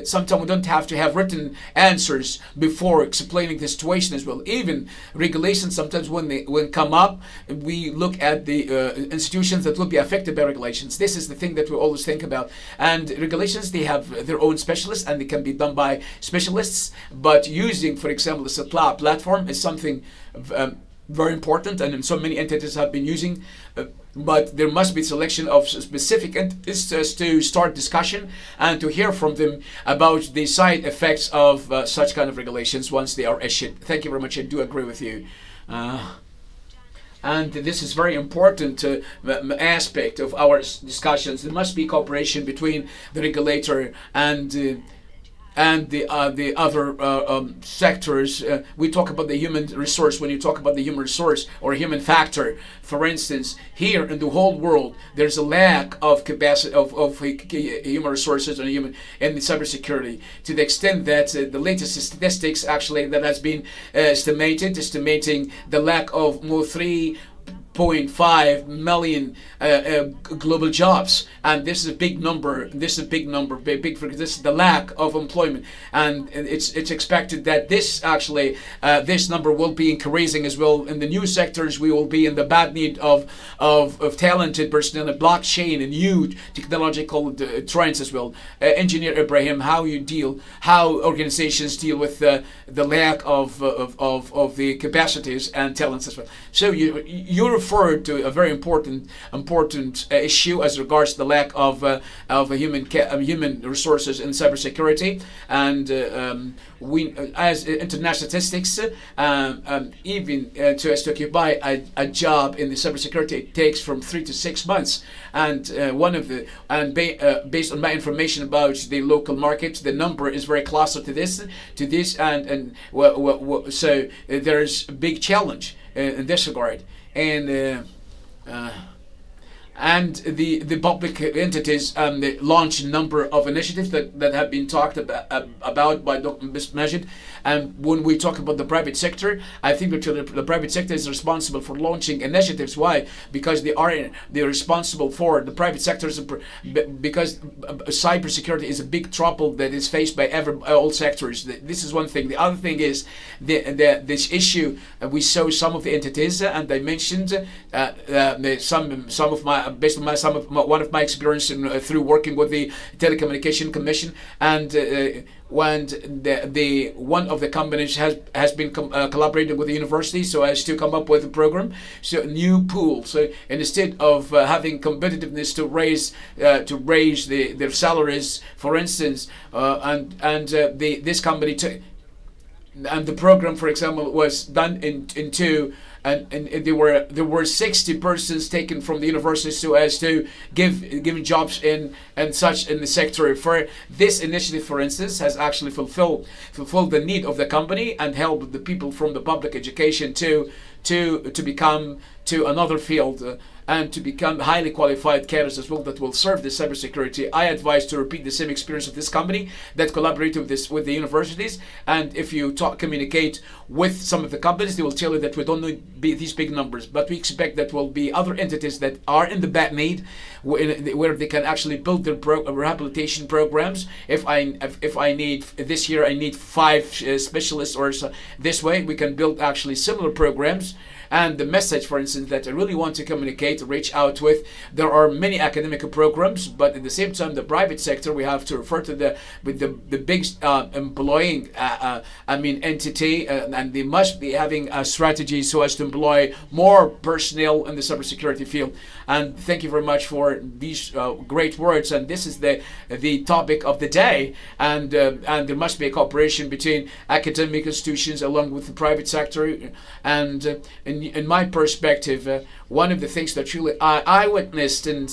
sometimes we don't have to have written answers before explaining the situation as well. Even regulations, sometimes when come up, we look at the institutions that will be affected by regulations. This is the thing that we always think about. And regulations, they have their own specialists, and they can be done by specialists. But using, for example, the SATLA platform is something very important, and so many entities have been using. But there must be selection of specific entities to start discussion and to hear from them about the side effects of such kind of regulations once they are issued. Thank you very much. I do agree with you. And this is very important aspect of our discussions. There must be cooperation between the regulator and the other sectors. We talk about the human resource. When you talk about the human resource or human factor, for instance, here in the whole world, there's a lack of capacity of human resources and in the cybersecurity, to the extent that the latest statistics actually that has been estimating the lack of more 3.5 million global jobs, and this is a big number. This is the lack of employment, and it's expected that this number will be increasing as well. In the new sectors, we will be in the bad need of talented personnel in blockchain and new technological trends as well. Engineer Ibrahim, how organizations deal with the lack of the capacities and talents as well. So you referred to a very important issue as regards to the lack of human resources in cybersecurity, and we, as international statistics, even to occupy a job in the cybersecurity, it takes from 3 to 6 months. And based on my information about the local market, the number is very closer to this, and so there's a big challenge in this regard. And the public entities launch a number of initiatives that have been talked about by Dr. Majid. And when we talk about the private sector, I think that the private sector is responsible for launching initiatives. Why? Because they're responsible for the private sectors, because cybersecurity is a big trouble that is faced by all sectors. This is one thing. The other thing is this issue. We saw some of the entities, and I mentioned one of my experience through working with the Telecommunication Commission, and when the one of the companies has been collaborating with the university so as to come up with a program, so a new pool. So instead of having competitiveness to raise their salaries, for instance, this company took. And the program, for example, was done into and there were 60 persons taken from the university so as to giving jobs in such in the sector. For this initiative, for instance, has actually fulfilled the need of the company and helped the people from the public education to become to another field. And to become highly qualified cadres as well that will serve the cybersecurity. I advise to repeat the same experience of this company that collaborated with the universities. And if you communicate with some of the companies, they will tell you that we don't need these big numbers, but we expect that will be other entities that are in the bad need, where they can actually build their rehabilitation programs. If I need this year, I need 5 specialists, or so, this way we can build actually similar programs. And the message, for instance, that I really want to communicate, reach out with, there are many academic programs, but at the same time, the private sector, we have to refer to the big employing, entity, and they must be having a strategy so as to employ more personnel in the cybersecurity field. And thank you very much for these great words. And this is the topic of the day. And there must be a cooperation between academic institutions along with the private sector. And in my perspective, one of the things that really I witnessed, and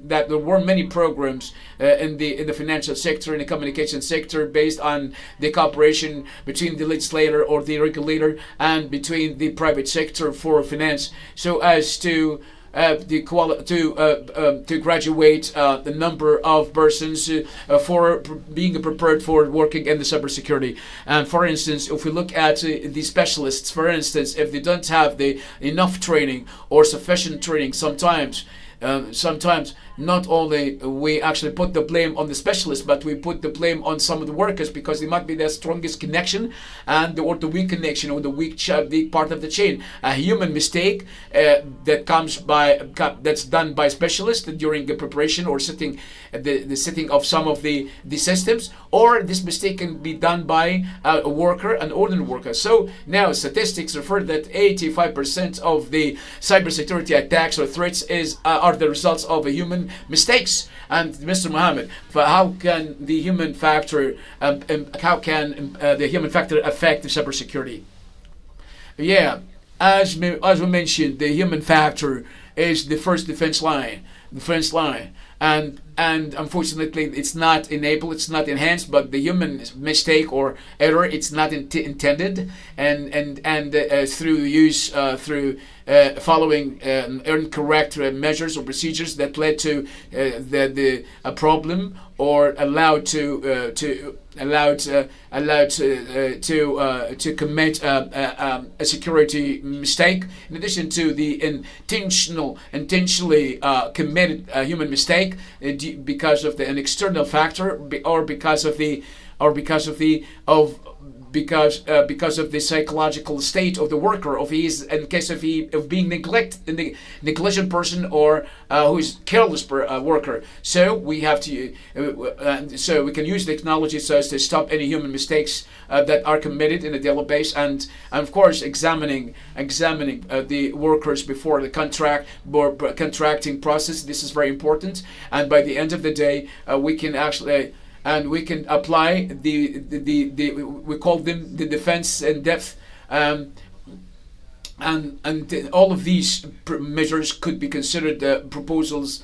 that there were many programs in the financial sector, in the communication sector, based on the cooperation between the legislator or the regulator and between the private sector for finance, so as to to graduate the number of persons for being prepared for working in the cybersecurity. And for instance, if we look at the specialists, for instance, if they don't have the enough training or sufficient training, sometimes not only we actually put the blame on the specialist, but we put the blame on some of the workers, because they might be the strongest connection or the weak connection, or the weak part of the chain. A human mistake that's done by specialists during the preparation or the setting of some of the systems, or this mistake can be done by a worker, an ordinary worker. So now statistics refer that 85% of the cybersecurity attacks or threats are the results of a human mistakes. And Mr. Mohammed, how can the human factor affect the cybersecurity? Yeah, as we mentioned, the human factor is the first defense line, and unfortunately it's not enabled, it's not enhanced, but the human mistake or error, it's not intended, and through use through following incorrect measures or procedures that led to a problem, or allowed to commit a security mistake, in addition to the intentionally committed human mistake because of an external factor, or because of the psychological state of the worker, in case of being negligent person, or who is careless worker. So we have to, so we can use technology so as to stop any human mistakes that are committed in a daily basis, and of course examining the workers before the contracting process. This is very important, and by the end of the day, we can actually. And we can apply we call them the defense in depth, and all of these measures could be considered proposed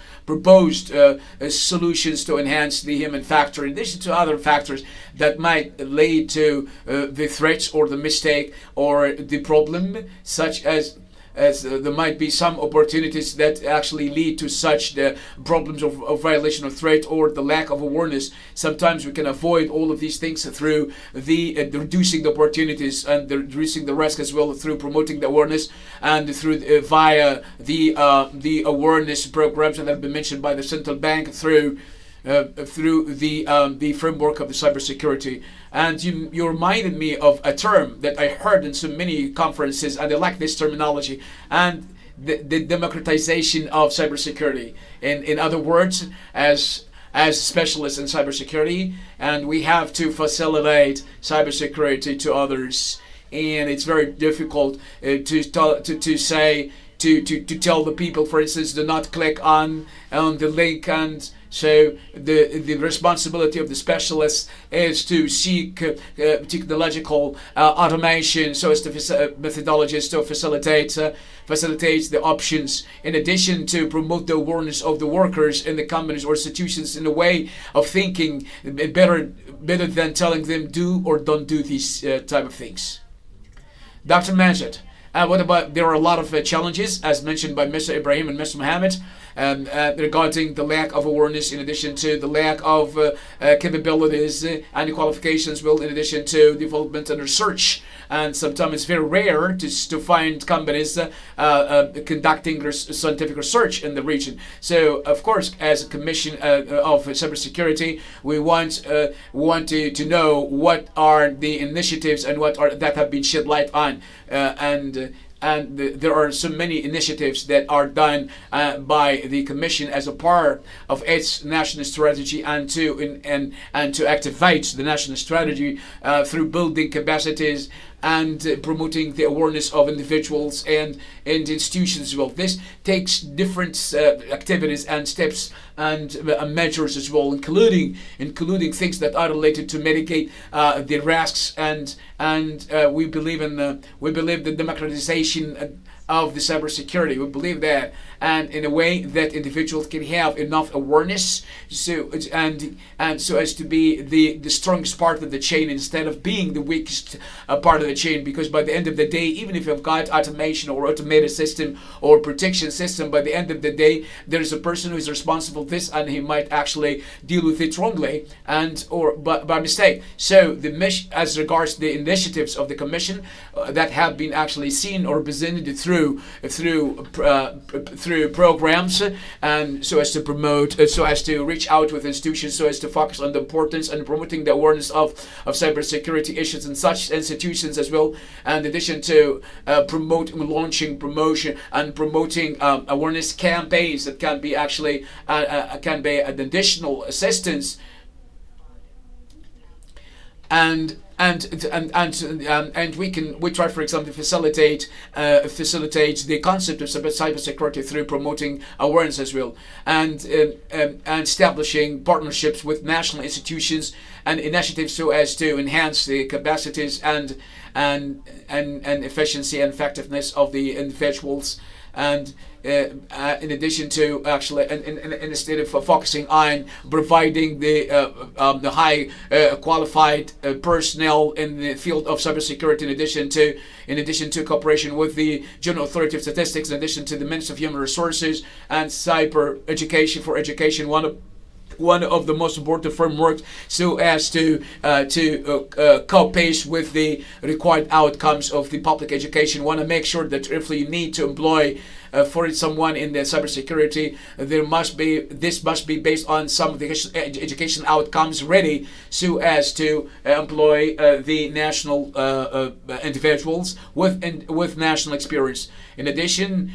solutions to enhance the human factor, in addition to other factors that might lead to the threats or the mistake or the problem, such as there might be some opportunities that actually lead to such the problems of violation of threat or the lack of awareness. Sometimes we can avoid all of these things through the reducing the opportunities and reducing the risk as well, through promoting the awareness and through via the awareness programs that have been mentioned by the central bank, through the framework of the cybersecurity. And you reminded me of a term that I heard in so many conferences, and I like this terminology, and the democratization of cybersecurity. In other words, as specialists in cybersecurity, and we have to facilitate cybersecurity to others. And it's very difficult to say to tell the people, for instance, do not click on the link. And so the responsibility of the specialists is to seek technological automation, so as to methodologies to facilitate the options, in addition to promote the awareness of the workers in the companies or institutions in a way of thinking better than telling them do or don't do these type of things. Dr. Majid, what about, there are a lot of challenges, as mentioned by Mr. Ibrahim and Mr. Mohammed, regarding the lack of awareness, in addition to the lack of capabilities and qualifications, well, in addition to development and research. And sometimes it's very rare to find companies conducting scientific research in the region. So, of course, as a commission of cybersecurity, we want to know what are the initiatives and what are that have been shed light on, and there are so many initiatives that are done by the Commission as a part of its national strategy, and to activate the national strategy through building capacities and promoting the awareness of individuals and institutions as well. This takes different activities and steps and measures as well, including things that are related to mitigate the risks, and we believe the democratization of the cybersecurity. We believe that, and in a way that individuals can have enough awareness, so as to be the strongest part of the chain instead of being the weakest part of the chain. Because by the end of the day, even if you've got automation or automated system or protection system, by the end of the day, there is a person who is responsible for this, and he might actually deal with it wrongly or by mistake. So the mission, as regards the initiatives of the Commission that have been actually seen or presented through programs, and so as to promote, so as to reach out with institutions, so as to focus on the importance and promoting the awareness of cybersecurity issues in such institutions as well, and in addition to promoting awareness campaigns that can be actually can be an additional assistance, and we try, for example, to facilitate the concept of cybersecurity through promoting awareness as well, and establishing partnerships with national institutions and initiatives so as to enhance the capacities and efficiency and effectiveness of the individuals. And in addition to actually, instead of focusing on providing the high qualified personnel in the field of cybersecurity, in addition to cooperation with the General Authority of Statistics, in addition to the Ministry of Human Resources and Cyber Education for Education, one of the most important frameworks, so as to co-pace with the required outcomes of the public education. Want to make sure that if you need to employ for someone in the cybersecurity, this must be based on some of the education outcomes ready, so as to employ the national individuals with national experience. In addition,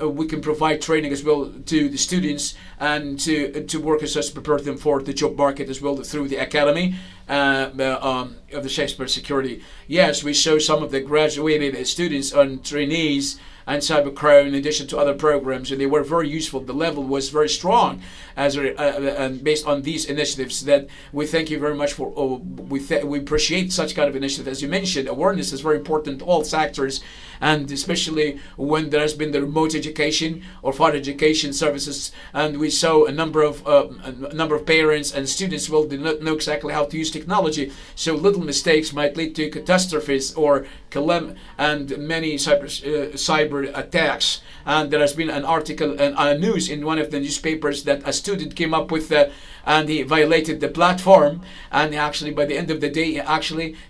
we can provide training as well to the students and to workers as to prepare them for the job market as well through the academy of the cybersecurity. Yes, we show some of the graduated students and trainees and cybercrime, in addition to other programs, and they were very useful. The level was very strong, and based on these initiatives. That we thank you very much for. We appreciate such kind of initiative. As you mentioned, awareness is very important to all sectors, and especially when there has been the remote education or far education services, and we saw a number of parents and students did not know exactly how to use technology. So little mistakes might lead to catastrophes or and many cyber attacks. And there has been an article and news in one of the newspapers that a student came up with and he violated the platform, and actually by the end of the day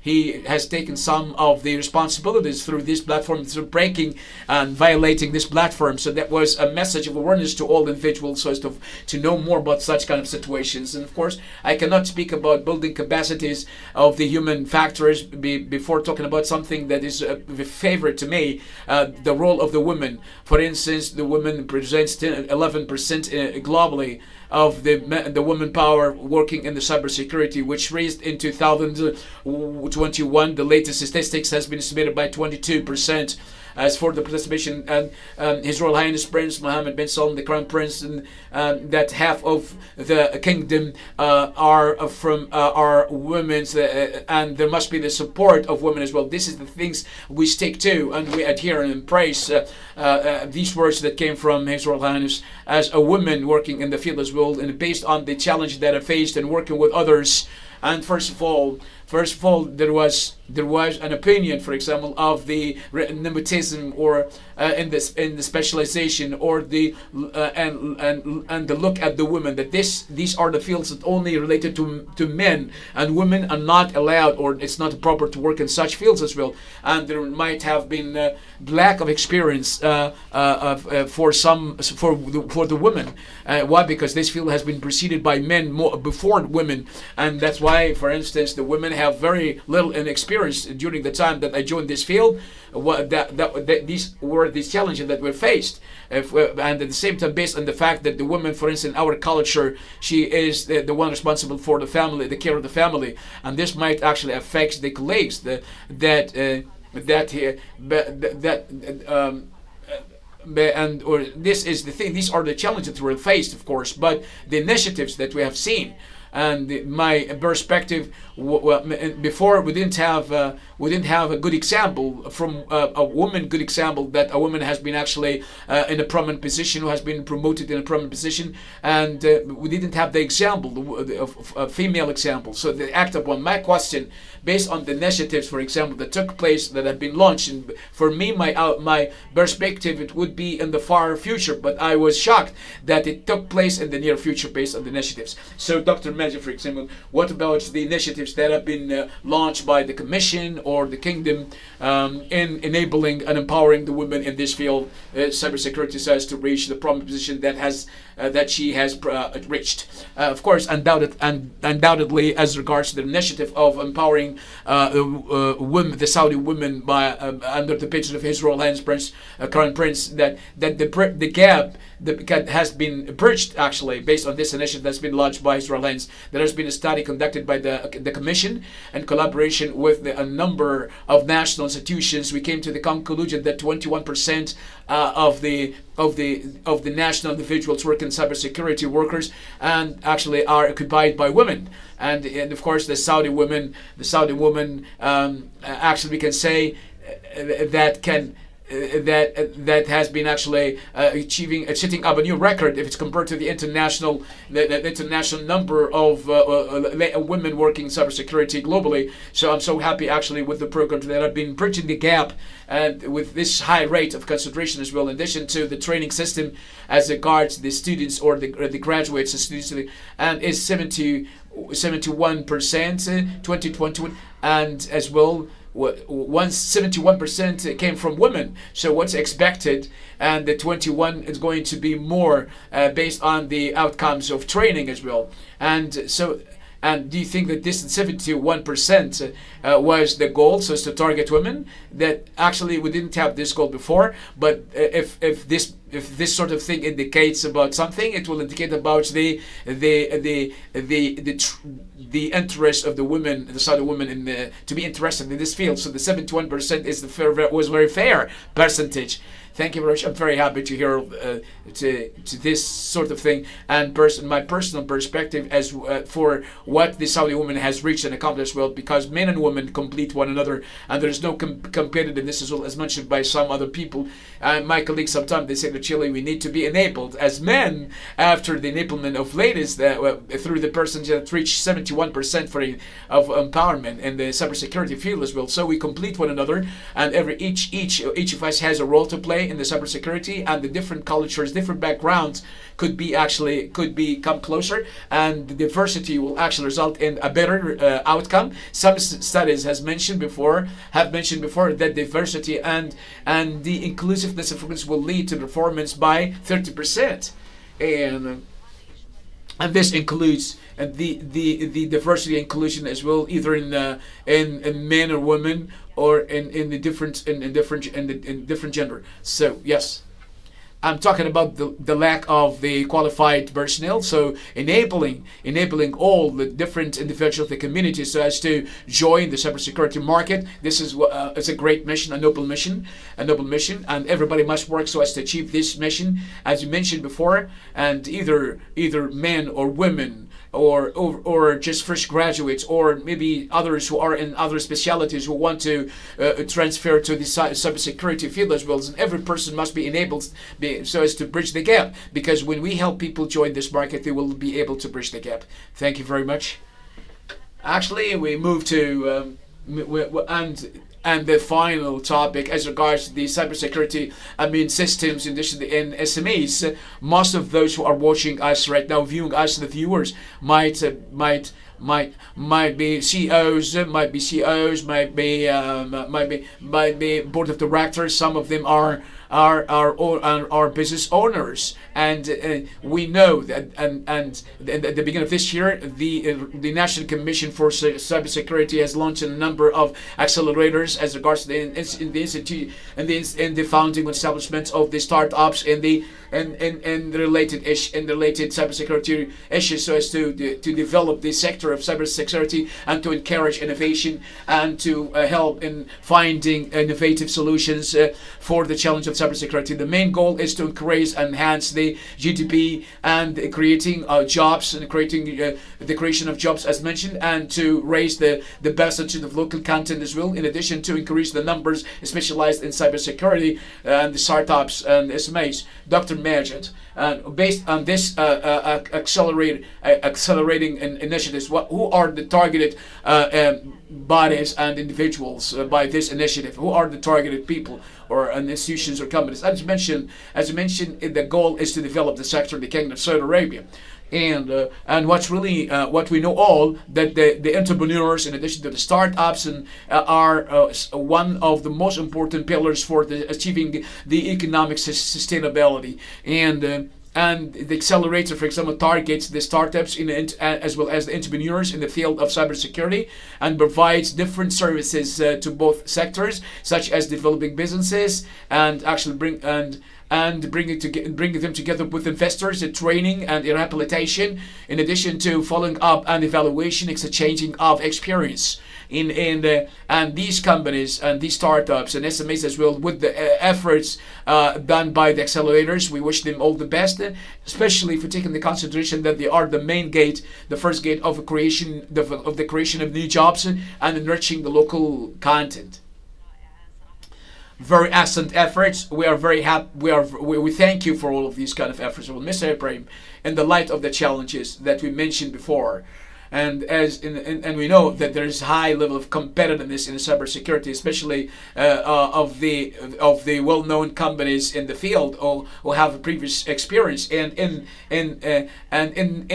he has taken some of the responsibilities through this platform, through breaking and violating this platform. So that was a message of awareness to all individuals, so as to know more about such kind of situations. And of course, I cannot speak about building capacities of the human factors before talking about something that is a favorite to me, the role of the women. For instance, the women presents 11% globally of the woman power working in the cybersecurity, which raised in 2021. The latest statistics has been submitted by 22%. As for the participation, and His Royal Highness Prince Mohammed bin Salman, the Crown Prince, and that half of the kingdom are women, and there must be the support of women as well. This is the things we stick to, and we adhere and embrace these words that came from His Royal Highness as a woman working in the field as well, and based on the challenge that I faced and working with others. And first of all, there was an opinion, for example, of the nepotism, or in the specialization, or the and the look at the women, that these are the fields that only related to men, and women are not allowed, or it's not proper to work in such fields as well. And there might have been lack of experience for the women. Why? Because this field has been preceded by men more before women, and that's why, for instance, the women have very little experience during the time that I joined this field. These were these challenges that were faced, and at the same time, based on the fact that the woman, for instance, in our culture, she is the one responsible for the family, the care of the family, and this might actually affect the colleagues or this is the thing. These are the challenges that were faced, of course, but the initiatives that we have seen. And my perspective, before we didn't have a good example from a woman. Good example that a woman has been actually in a prominent position, who has been promoted in a prominent position, and we didn't have the example of a female example. So the act upon my question, based on the initiatives, for example, that took place, that have been launched. And for me, my perspective, it would be in the far future, but I was shocked that it took place in the near future based on the initiatives. So, Dr. Majid, for example, what about the initiatives that have been launched by the Commission or the Kingdom in enabling and empowering the women in this field? Cybersecurity says to reach the prominent position that she has reached. Of course, undoubtedly, as regards to the initiative of empowering women, the Saudi women, by under the patronage of His Royal Highness Prince, Crown Prince, that the gap that has been bridged, actually, based on this initiative that's been launched by His Royal Highness. There has been a study conducted by the Commission in collaboration with a number of national institutions. We came to the conclusion that 21% of the national individuals working cybersecurity workers and actually are occupied by women, and of course the Saudi women actually we can say that has been actually setting up a new record if it's compared to the international number of women working cybersecurity globally. So I'm so happy actually with the programs that have been bridging the gap, and with this high rate of concentration as well, in addition to the training system as regards the students or the graduates and students, and is 71% 2021, and as well 71% came from women. So what's expected, and the 21 is going to be more based on the outcomes of training as well. And so, and do you think that this 71% was the goal, so as to target women? That actually we didn't have this goal before, but if this sort of thing indicates about something, it will indicate about the interest of the women, the Saudi women, to be interested in this field. So the 71% was very fair percentage. Thank you very much. I'm very happy to hear to this sort of thing, and my personal perspective as for what the Saudi woman has reached and accomplished well, because men and women complete one another, and there is no competitiveness, as well as mentioned by some other people. My colleagues sometimes they say to Chile, we need to be enabled as men after the enablement of ladies through the persons that reach 71% of empowerment in the cybersecurity field as well. So we complete one another, and each of us has a role to play in the cybersecurity, and the different cultures, different backgrounds could come closer, and the diversity will actually result in a better outcome. Some studies have mentioned before that diversity and the inclusiveness of focus will lead to performance by 30%, and this includes the diversity and inclusion as well, either in men or women, or in different gender. So yes, I'm talking about the lack of the qualified personnel. So enabling all the different individuals, the communities, so as to join the cybersecurity market. This is it's a great mission, a noble mission, and everybody must work so as to achieve this mission, as you mentioned before. And either men or women, or just fresh graduates, or maybe others who are in other specialities who want to transfer to the cybersecurity field as well. And every person must be enabled so as to bridge the gap, because when we help people join this market, they will be able to bridge the gap. Thank you very much. Actually, we move to and the final topic as regards to the cybersecurity, systems, in addition to in SMEs. Most of those who are watching us right now, viewing us, the viewers might be CEOs, might be board of directors. Some of them are business owners, and we know that, and at the beginning of this year, the National Commission for Cybersecurity has launched a number of accelerators as regards to the institute and the founding establishment of the startups and the related cybersecurity issues, so as to develop the sector of cybersecurity and to encourage innovation and to help in finding innovative solutions for the challenge of cybersecurity. The main goal is to increase and enhance the GDP and creating jobs, and creating the creation of jobs as mentioned, and to raise the percentage of local content as well, in addition to increase the numbers specialized in cybersecurity and the startups and SMEs. Dr. Majid, based on this accelerating initiatives, who are the targeted bodies and individuals by this initiative? Who are the targeted people or institutions or companies? As you mentioned, the goal is to develop the sector in the Kingdom of Saudi Arabia. And what's really what we know all, that the entrepreneurs, in addition to the startups, and are one of the most important pillars for achieving the economic sustainability. And the accelerator, for example, targets the startups as well as the entrepreneurs in the field of cybersecurity, and provides different services to both sectors, such as developing businesses and actually bringing them together with investors, training and rehabilitation, in addition to following up and evaluation, exchanging of experience. And these companies and these startups and SMEs as well, with the efforts done by the accelerators, we wish them all the best, especially for taking the consideration that they are the main gate, the first gate of the creation of new jobs and enriching the local content. Very excellent efforts. We are very happy. We thank you for all of these kind of efforts. Well, Mr. Ibrahim, in the light of the challenges that we mentioned before, and we know that there is high level of competitiveness in cybersecurity, especially of the well-known companies in the field who have a previous experience, and in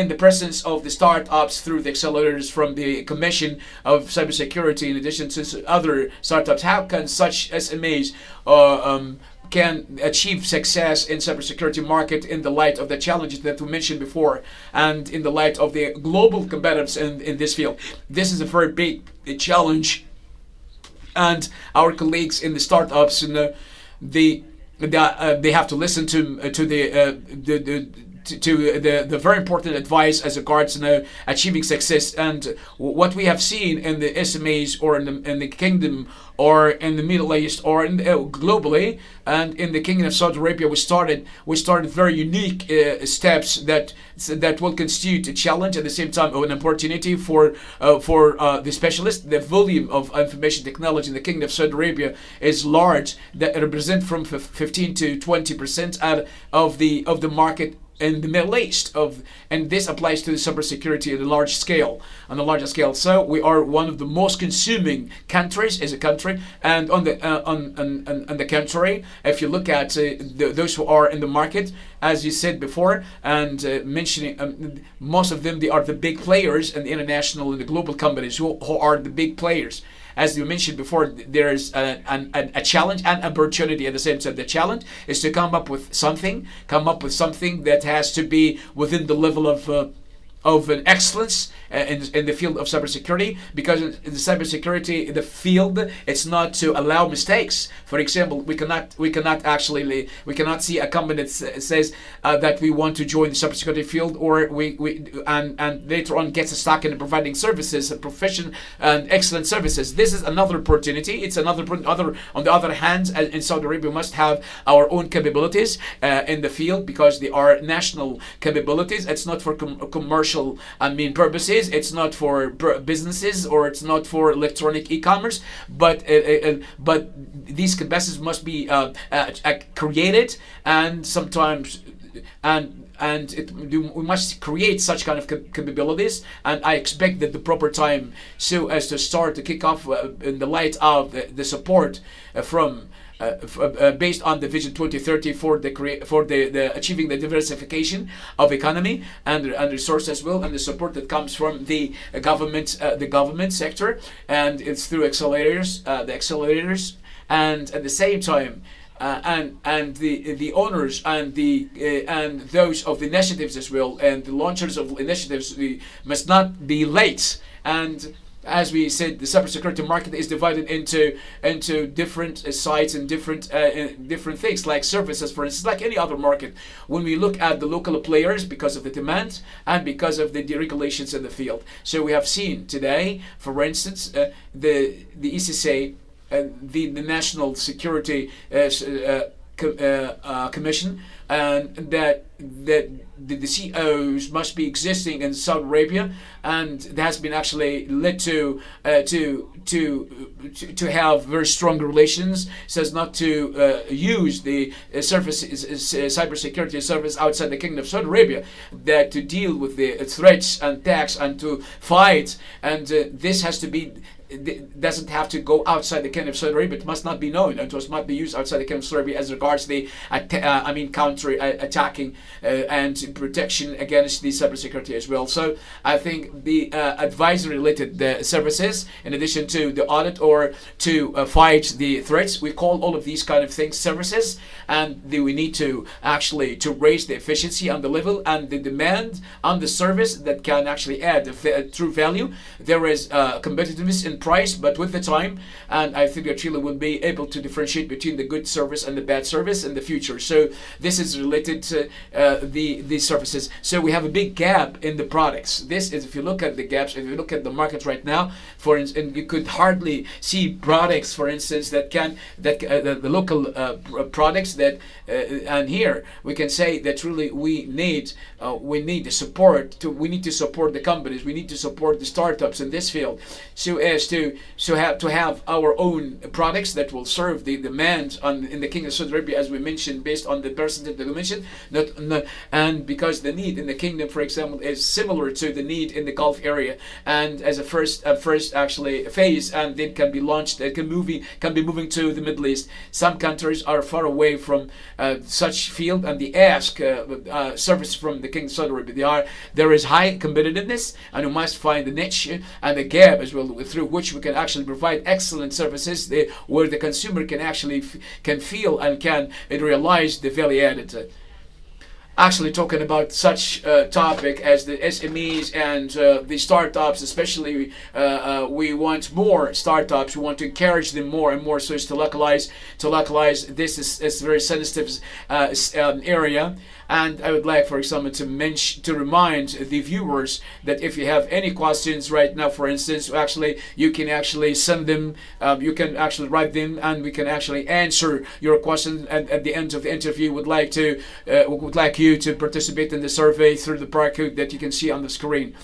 the presence of the startups through the accelerators from the Commission of Cybersecurity, in addition to other startups. How can such SMEs can achieve success in cybersecurity market in the light of the challenges that we mentioned before, and in the light of the global competitiveness in this field? This is a very big challenge, and our colleagues in the startups, and they have to listen to the very important advice as regards achieving success. And what we have seen in the SMEs, or in the kingdom, or in the Middle East, or globally, and in the Kingdom of Saudi Arabia, we started very unique steps that will constitute a challenge, at the same time an opportunity for the specialists. The volume of information technology in the Kingdom of Saudi Arabia is large, that represent from 15 to 20% out of the market in the Middle East, and this applies to the cybersecurity on a larger scale. So we are one of the most consuming countries as a country, and on the contrary, if you look at those who are in the market, as you said before, and mentioning most of them, they are the big players in the international and the global companies who are the big players. As you mentioned before, there is a challenge and opportunity at the same time. The challenge is to come up with something that has to be within the level of of an excellence in the field of cybersecurity, because in the cybersecurity the field, it's not to allow mistakes. For example, we cannot see a company that says that we want to join the cybersecurity field, or and later on gets stuck in providing services, profession and excellent services. This is another opportunity. It's another on the other hand, in Saudi Arabia, we must have our own capabilities in the field, because they are national capabilities. It's not for commercial purposes. It's not for businesses, or it's not for electronic e-commerce, but these capacities must be created, and sometimes we must create such kind of capabilities. And I expect that the proper time, so as to start to kick off in the light of the support from based on the Vision 2030 for the achieving the diversification of economy and resources as well, and the support that comes from the government sector, and it's through the accelerators, and at the same time. And the owners and and those of the initiatives as well, and the launchers of initiatives, we must not be late. And as we said, the cybersecurity market is divided into different sites and different things, like services, for instance, like any other market. When we look at the local players, because of the demand and because of the deregulations in the field, so we have seen today, for instance, the ECSA, the National Security Commission, and that the CEOs must be existing in Saudi Arabia, and that has been actually led to have very strong relations, so as not to use the cybersecurity service outside the Kingdom of Saudi Arabia, that to deal with the threats and attacks and to fight, and this has to be. It doesn't have to go outside the Kingdom of Saudi Arabia. It must not be known, and it must not be used outside the Kingdom of Saudi Arabia as regards the counter attacking and protection against the cybersecurity as well. So I think the advisory related services, in addition to the audit or to fight the threats, we call all of these kind of things services, and we need to actually to raise the efficiency on the level and the demand on the service that can actually add true value. There is competitiveness in price, but with the time, and I think that Chile will be able to differentiate between the good service and the bad service in the future. So this is related to the services. So we have a big gap in the products. This is, if you look at the gaps, if you look at the market right now, for instance, you could hardly see products, for instance, the local products that, and here we can say that really we need the support. We need to support the companies. We need to support the startups in this field, so as to have our own products that will serve the demand in the Kingdom of Saudi Arabia, as we mentioned, based on the percentage that we mentioned, and because the need in the kingdom, for example, is similar to the need in the Gulf area, and as a first actually phase, and then can be launched, it can be moving to the Middle East. Some countries are far away from such field, and they ask service from the Kingdom of Saudi Arabia. There is high competitiveness, and we must find the niche and the gap as well, through which we can actually provide excellent services where the consumer can actually can feel and can realize the value added. Actually talking about such topic as the SMEs and the startups, especially we want more startups. We want to encourage them more and more, so as to localize. This is a very sensitive area. And I would like, for example, to remind the viewers that if you have any questions right now, for instance, you can actually send them. You can actually write them, and we can actually answer your question at the end of the interview. Would like you to participate in the survey through the barcode that you can see on the screen.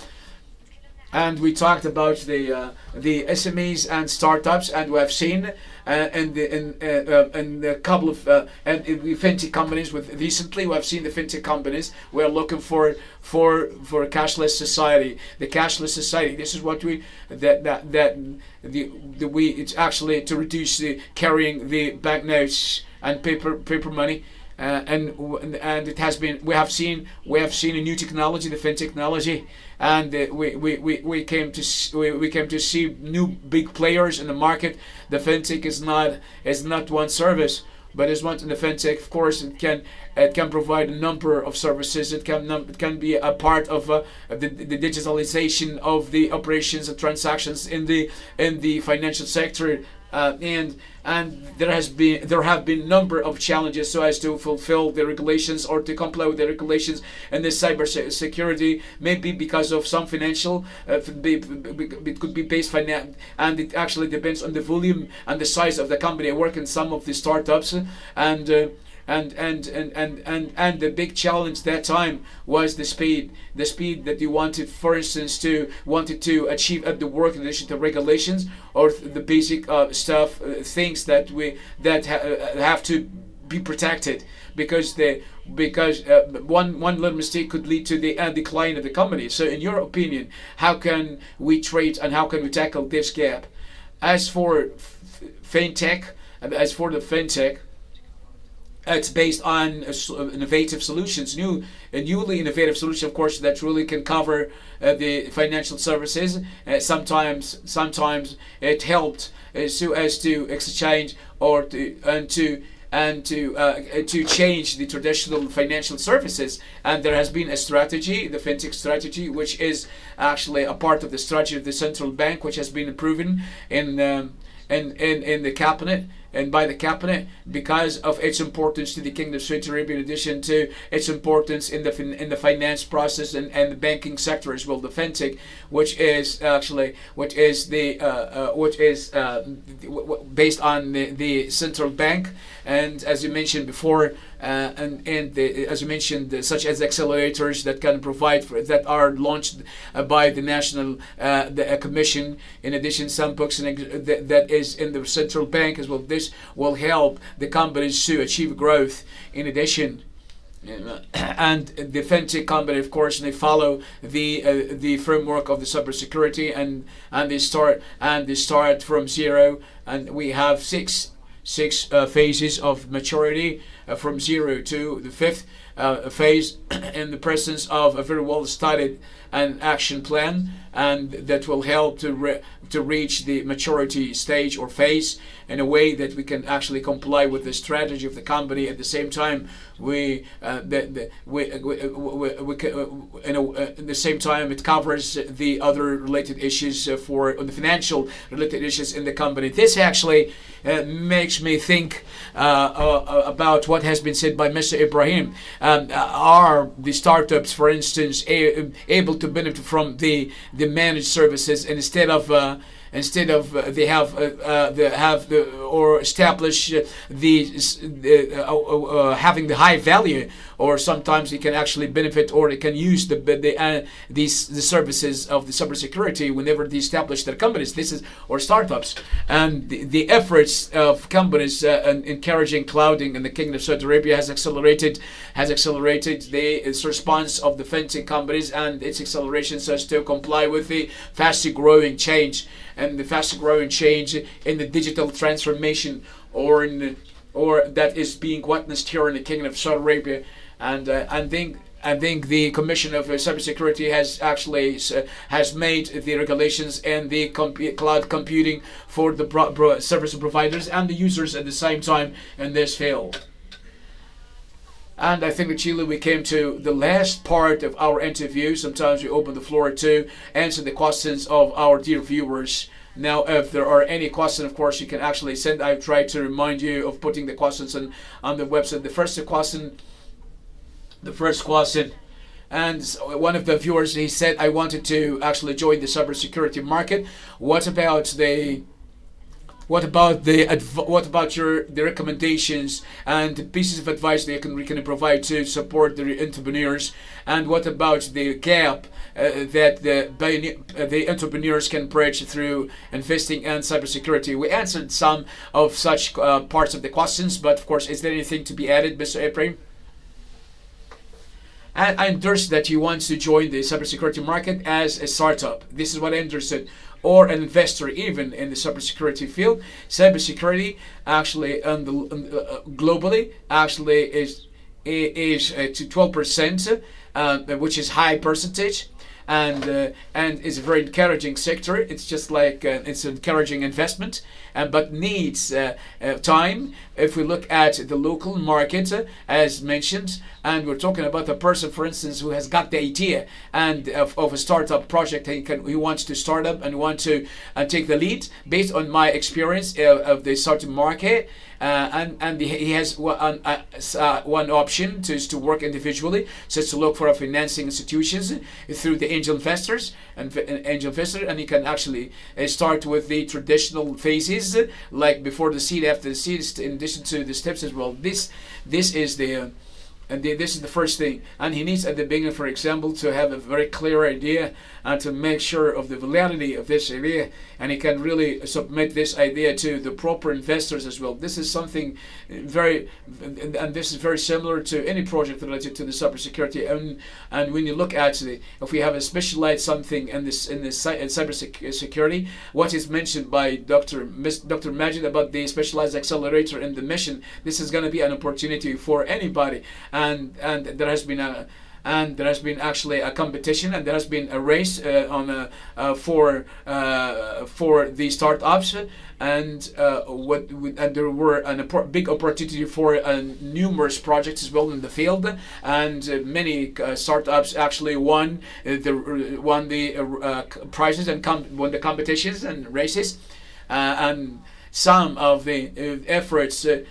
And we talked about the SMEs and startups, and we have seen in a couple of and the fintech companies. With recently, we have seen the fintech companies. We are looking for a cashless society. The cashless society. This is what it's actually to reduce the carrying the banknotes and paper money. And it has been. We have seen a new technology, the fintech technology, and we came to see new big players in the market. The fintech is not one service, But as one in the fintech, of course, it can provide a number of services. It can be a part of the digitalization of the operations and transactions in the financial sector. And there have been number of challenges so as to fulfill the regulations or to comply with the regulations in the cyber security, maybe because of some financial it could be based and it actually depends on the volume and the size of the company. I work in some of the startups, and and the big challenge that time was the speed that you wanted, for instance, to achieve at the work in addition to regulations or the basic stuff, things that have to be protected, because one little mistake could lead to the decline of the company. So in your opinion, how can we treat and how can we tackle this gap? As for fintech, it's based on innovative solutions, newly innovative solutions, of course, that really can cover the financial services. Sometimes it helped so as to exchange or to change the traditional financial services. And there has been a strategy, the fintech strategy, which is actually a part of the strategy of the central bank, which has been proven in the cabinet and by the cabinet, because of its importance to the Kingdom of Saudi Arabia, in addition to its importance in the finance process and the banking sector as well. The fintech, which is based on the central bank, and as you mentioned before, as you mentioned, such as accelerators that can provide that are launched by the national commission. In addition, some books that is in the central bank as well. This will help the companies to achieve growth. In addition, and the fintech company, of course, they follow the framework of the cybersecurity, and they start from zero, and we have six phases of maturity, from 0 to the 5th phase, in the presence of a very well studied and action plan, and that will help to reach the maturity stage or phase in a way that we can actually comply with the strategy of the company. At the same time, at the same time, it covers the other related issues for the financial related issues in the company. This actually makes me think about what has been said by Mr. Ibrahim. Are the startups, for instance, able to benefit from the managed services instead of they have or establish having the high value, or sometimes they can actually benefit or they can use the services of the cybersecurity whenever they establish their companies. This is or startups, and the efforts of companies encouraging clouding in the Kingdom of Saudi Arabia has accelerated the response of the fintech companies and its acceleration so as to comply with the fastly growing change in the digital transformation or that is being witnessed here in the Kingdom of Saudi Arabia. And I think the Commission of Cybersecurity has made the regulations and the cloud computing for the service providers and the users at the same time in this field. And I think, Chile, we came to the last part of our interview. Sometimes we open the floor to answer the questions of our dear viewers. Now, if there are any questions, of course, you can actually send. I've tried to remind you of putting the questions on the website. The first question, and one of the viewers, he said, I wanted to actually join the cybersecurity market. What about the recommendations and the pieces of advice that we can provide to support the entrepreneurs? And what about the gap that the entrepreneurs can bridge through investing in cybersecurity? We answered some of such parts of the questions, but of course, is there anything to be added, Mr. Ibrahim? And I understood that you want to join the cybersecurity market as a startup. This is what I understood. Or an investor even in the cybersecurity field. Cybersecurity actually globally actually is to 12%, which is high percentage. and it's a very encouraging sector. It's just like it's an encouraging investment, but needs time. If we look at the local market, as mentioned, and we're talking about a person, for instance, who has got the idea and of a startup project, he wants to start up and want to take the lead based on my experience of the startup market. And he has one option is to work individually, so to look for financing institutions through the angel investors and he can actually start with the traditional phases like before the seed, after the seed, in addition to the steps as well. This is the and this is the first thing. And he needs at the beginning, for example, to have a very clear idea and to make sure of the validity of this idea. And he can really submit this idea to the proper investors as well. This is something and this is very similar to any project related to the cybersecurity. And when you look at if we have a specialized something in cybersecurity, what is mentioned by Dr. Majid about the specialized accelerator in the mission, this is going to be an opportunity for anybody. And there has been actually a competition, and there has been a race for the startups, and there were big opportunity for numerous projects as well in the field, and many startups actually won the prizes and won the competitions and races, and some of the efforts that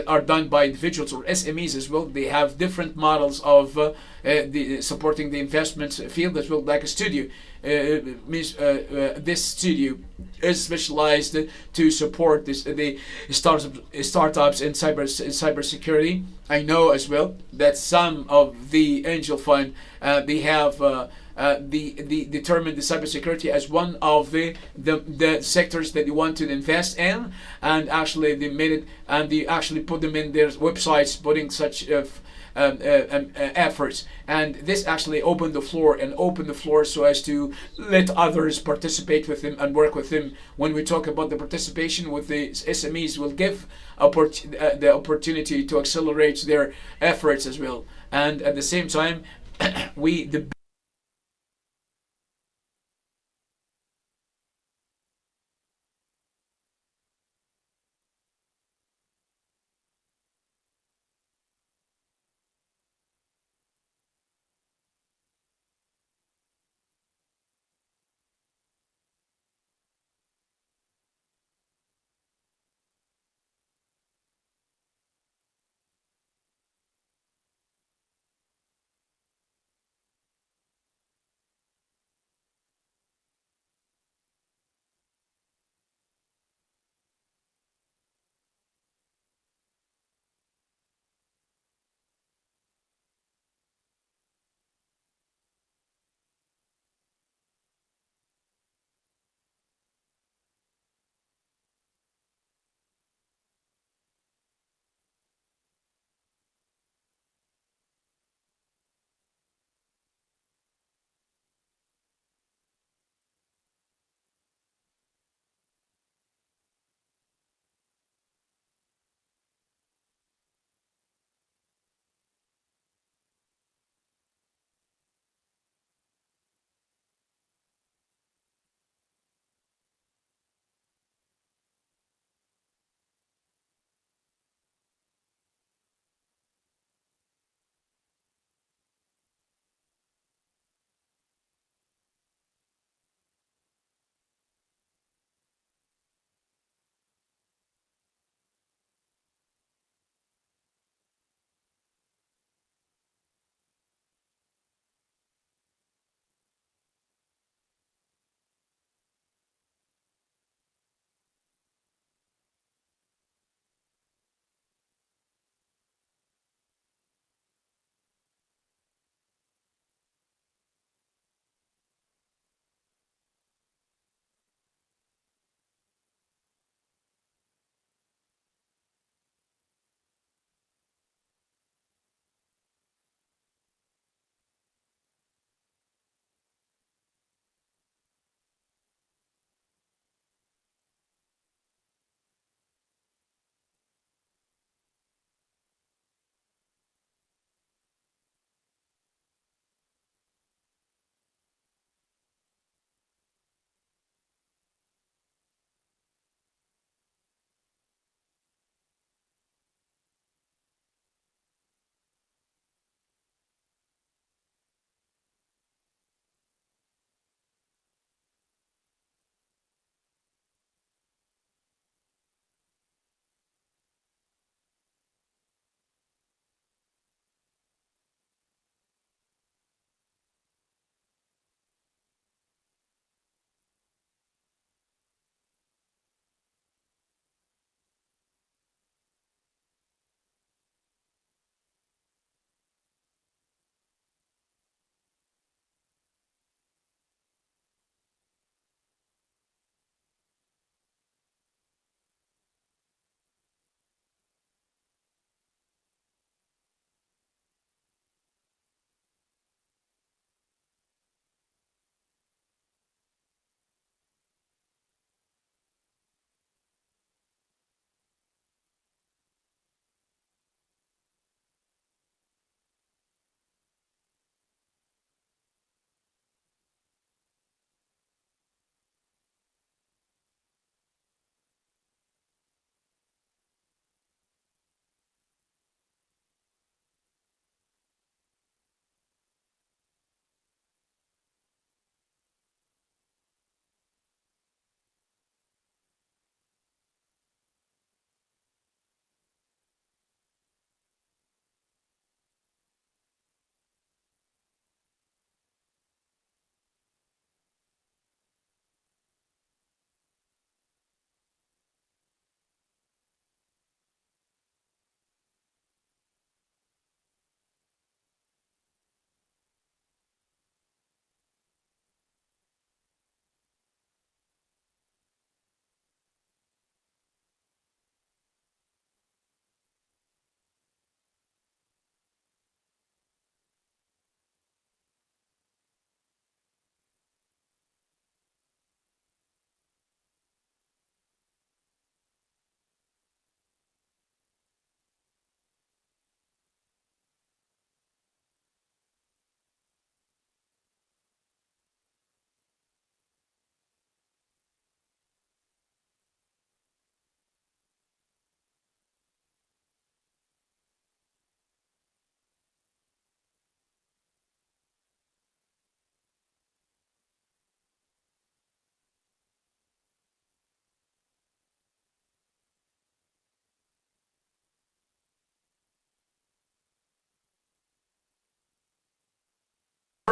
are done by individuals or SMEs as well, they have different models of supporting the investment field as well, like a studio. This studio is specialized to support the startups in cybersecurity. I know as well that some of the angel fund they have determined the cybersecurity as one of the sectors that they want to invest in, and actually they made it, and they actually put them in their websites, putting such efforts, and this actually opened the floor so as to let others participate with them and work with them. When we talk about the participation with the SMEs, will give the opportunity to accelerate their efforts as well, and at the same time the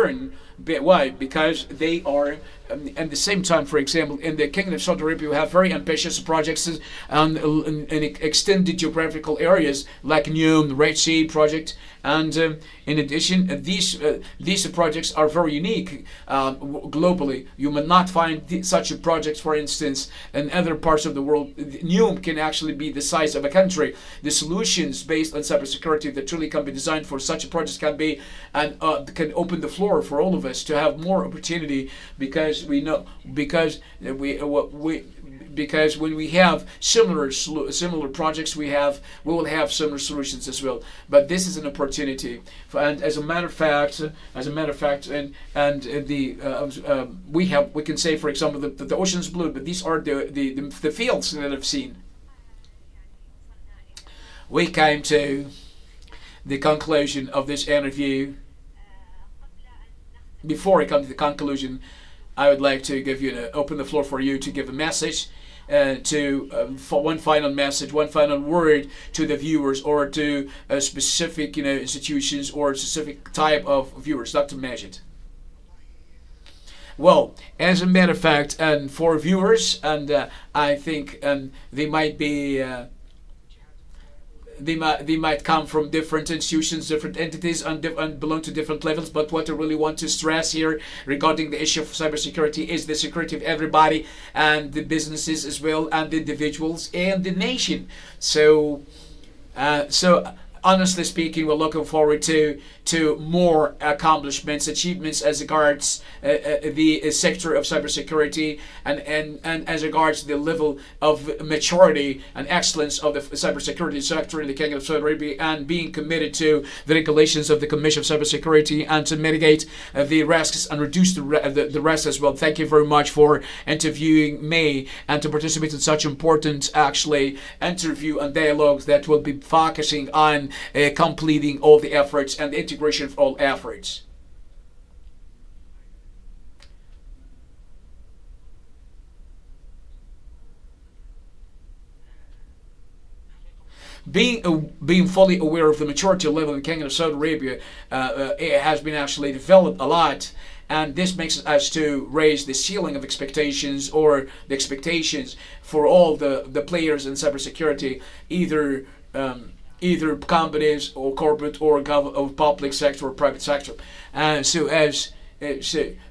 turn. Why? Because they are, at the same time, for example, in the Kingdom of Saudi Arabia, we have very ambitious projects in extended geographical areas like NEOM, the Red Sea project, and in addition, these projects are very unique globally. You may not find such projects, for instance, in other parts of the world. NEOM can actually be the size of a country. The solutions based on cybersecurity that truly can be designed for such projects can be and can open the floor for all of us to have more opportunity, because we know because because when we have similar projects, we will have similar solutions as well. But this is an opportunity, and as a matter of fact, we can say, for example, the ocean's blue, but these are the fields that I've seen. We came to the conclusion of this interview. Before I come to the conclusion, I would like to open the floor for you to give a message, for one final message, one final word to the viewers, or to specific institutions or a specific type of viewers. Dr. Majid. Well, as a matter of fact, and for viewers, and I think they might be. They might come from different institutions, different entities, and belong to different levels. But what I really want to stress here regarding the issue of cybersecurity is the security of everybody, and the businesses as well, and the individuals, and the nation. So honestly speaking, we're looking forward to more accomplishments, achievements as regards the sector of cybersecurity, and as regards the level of maturity and excellence of the cybersecurity sector in the Kingdom of Saudi Arabia, and being committed to the regulations of the Commission of Cybersecurity, and to mitigate the risks and reduce the risks as well. Thank you very much for interviewing me and to participate in such important interview and dialogues that will be focusing on completing all the efforts and the integration of all efforts. Being fully aware of the maturity level in the Kingdom of Saudi Arabia, it has been actually developed a lot, and this makes us to raise the ceiling of expectations, or the expectations for all the players in cybersecurity, either companies or corporate or public sector or private sector,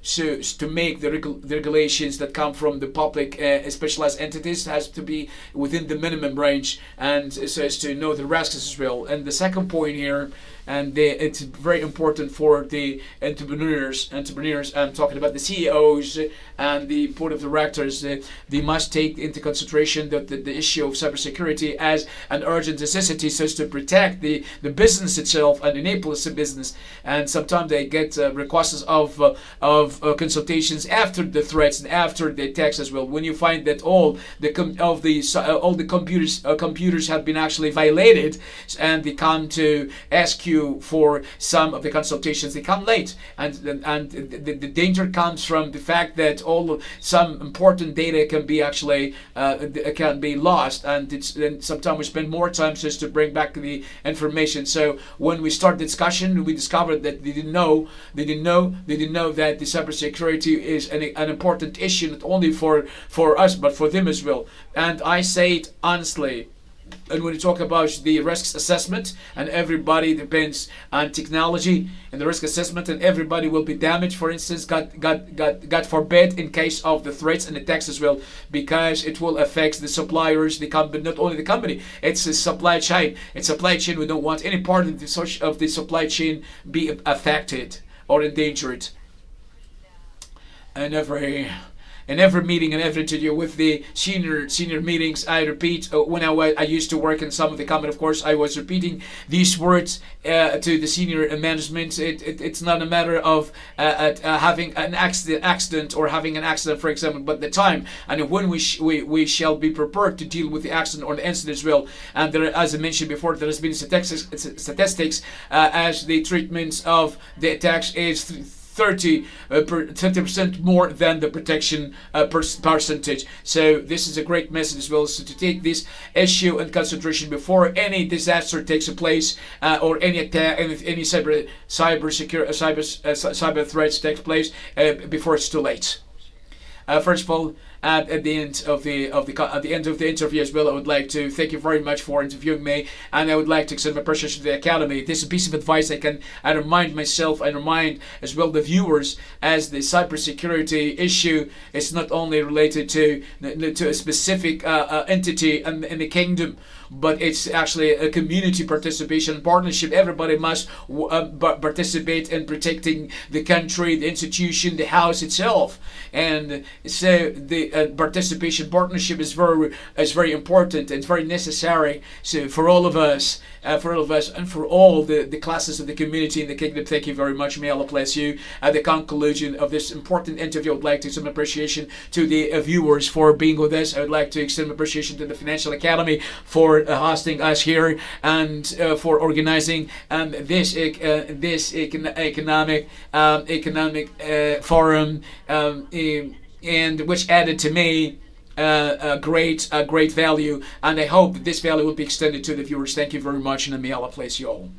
so to make the regulations that come from the public specialized entities has to be within the minimum range, and so as to know the risks as well. And the second point here, and it's very important for the entrepreneurs. I'm talking about the CEOs and the board of directors. They must take into consideration that the issue of cybersecurity as an urgent necessity, so as to protect the business itself and enable the business. And sometimes they get requests of consultations after the threats and after the attacks as well. When you find that all the computers have been actually violated, and they come to ask you for some of the consultations, they come late, and the danger comes from the fact that some important data can be lost, and sometimes we spend more time just to bring back the information. So when we start discussion, we discovered that they didn't know that the cybersecurity is an important issue, not only for us but for them as well. And I say it honestly. And when you talk about the risk assessment, and everybody depends on technology and the risk assessment, and everybody will be damaged, for instance, God forbid, in case of the threats and attacks as well, because it will affect the suppliers, the company, not only the company, it's a supply chain. It's supply chain. We don't want any part of the supply chain be affected or endangered. And every meeting and every interview with the senior meetings, I repeat, when I used to work in some of the company, of course, I was repeating these words to the senior management. It's not a matter of having an accident or having an accident, for example, but the time and when we shall be prepared to deal with the accident or the incident as well. And there, as I mentioned before, there has been statistics as the treatment of the attacks is 30% more than the protection percentage. So this is a great message as well. So to take this issue in consideration before any disaster takes place, or any attack, any cyber threats takes place, before it's too late. First of all, at the end of the interview as well, I would like to thank you very much for interviewing me, and I would like to extend my appreciation to the Academy. This is a piece of advice I remind myself and remind as well the viewers, as the cybersecurity issue is not only related to a specific entity in the kingdom, but it's actually a community participation partnership. Everybody must participate in protecting the country, the institution, the house itself. And so the participation partnership is very important. It's very necessary. So for all of us, and for all the classes of the community in the kingdom, thank you very much. May Allah bless you. At the conclusion of this important interview, I would like to extend appreciation to the viewers for being with us. I would like to extend appreciation to the Financial Academy for hosting us here, and for organizing this economic forum, and which added to me a great value, and I hope that this value will be extended to the viewers. Thank you very much, and may Allah bless you all.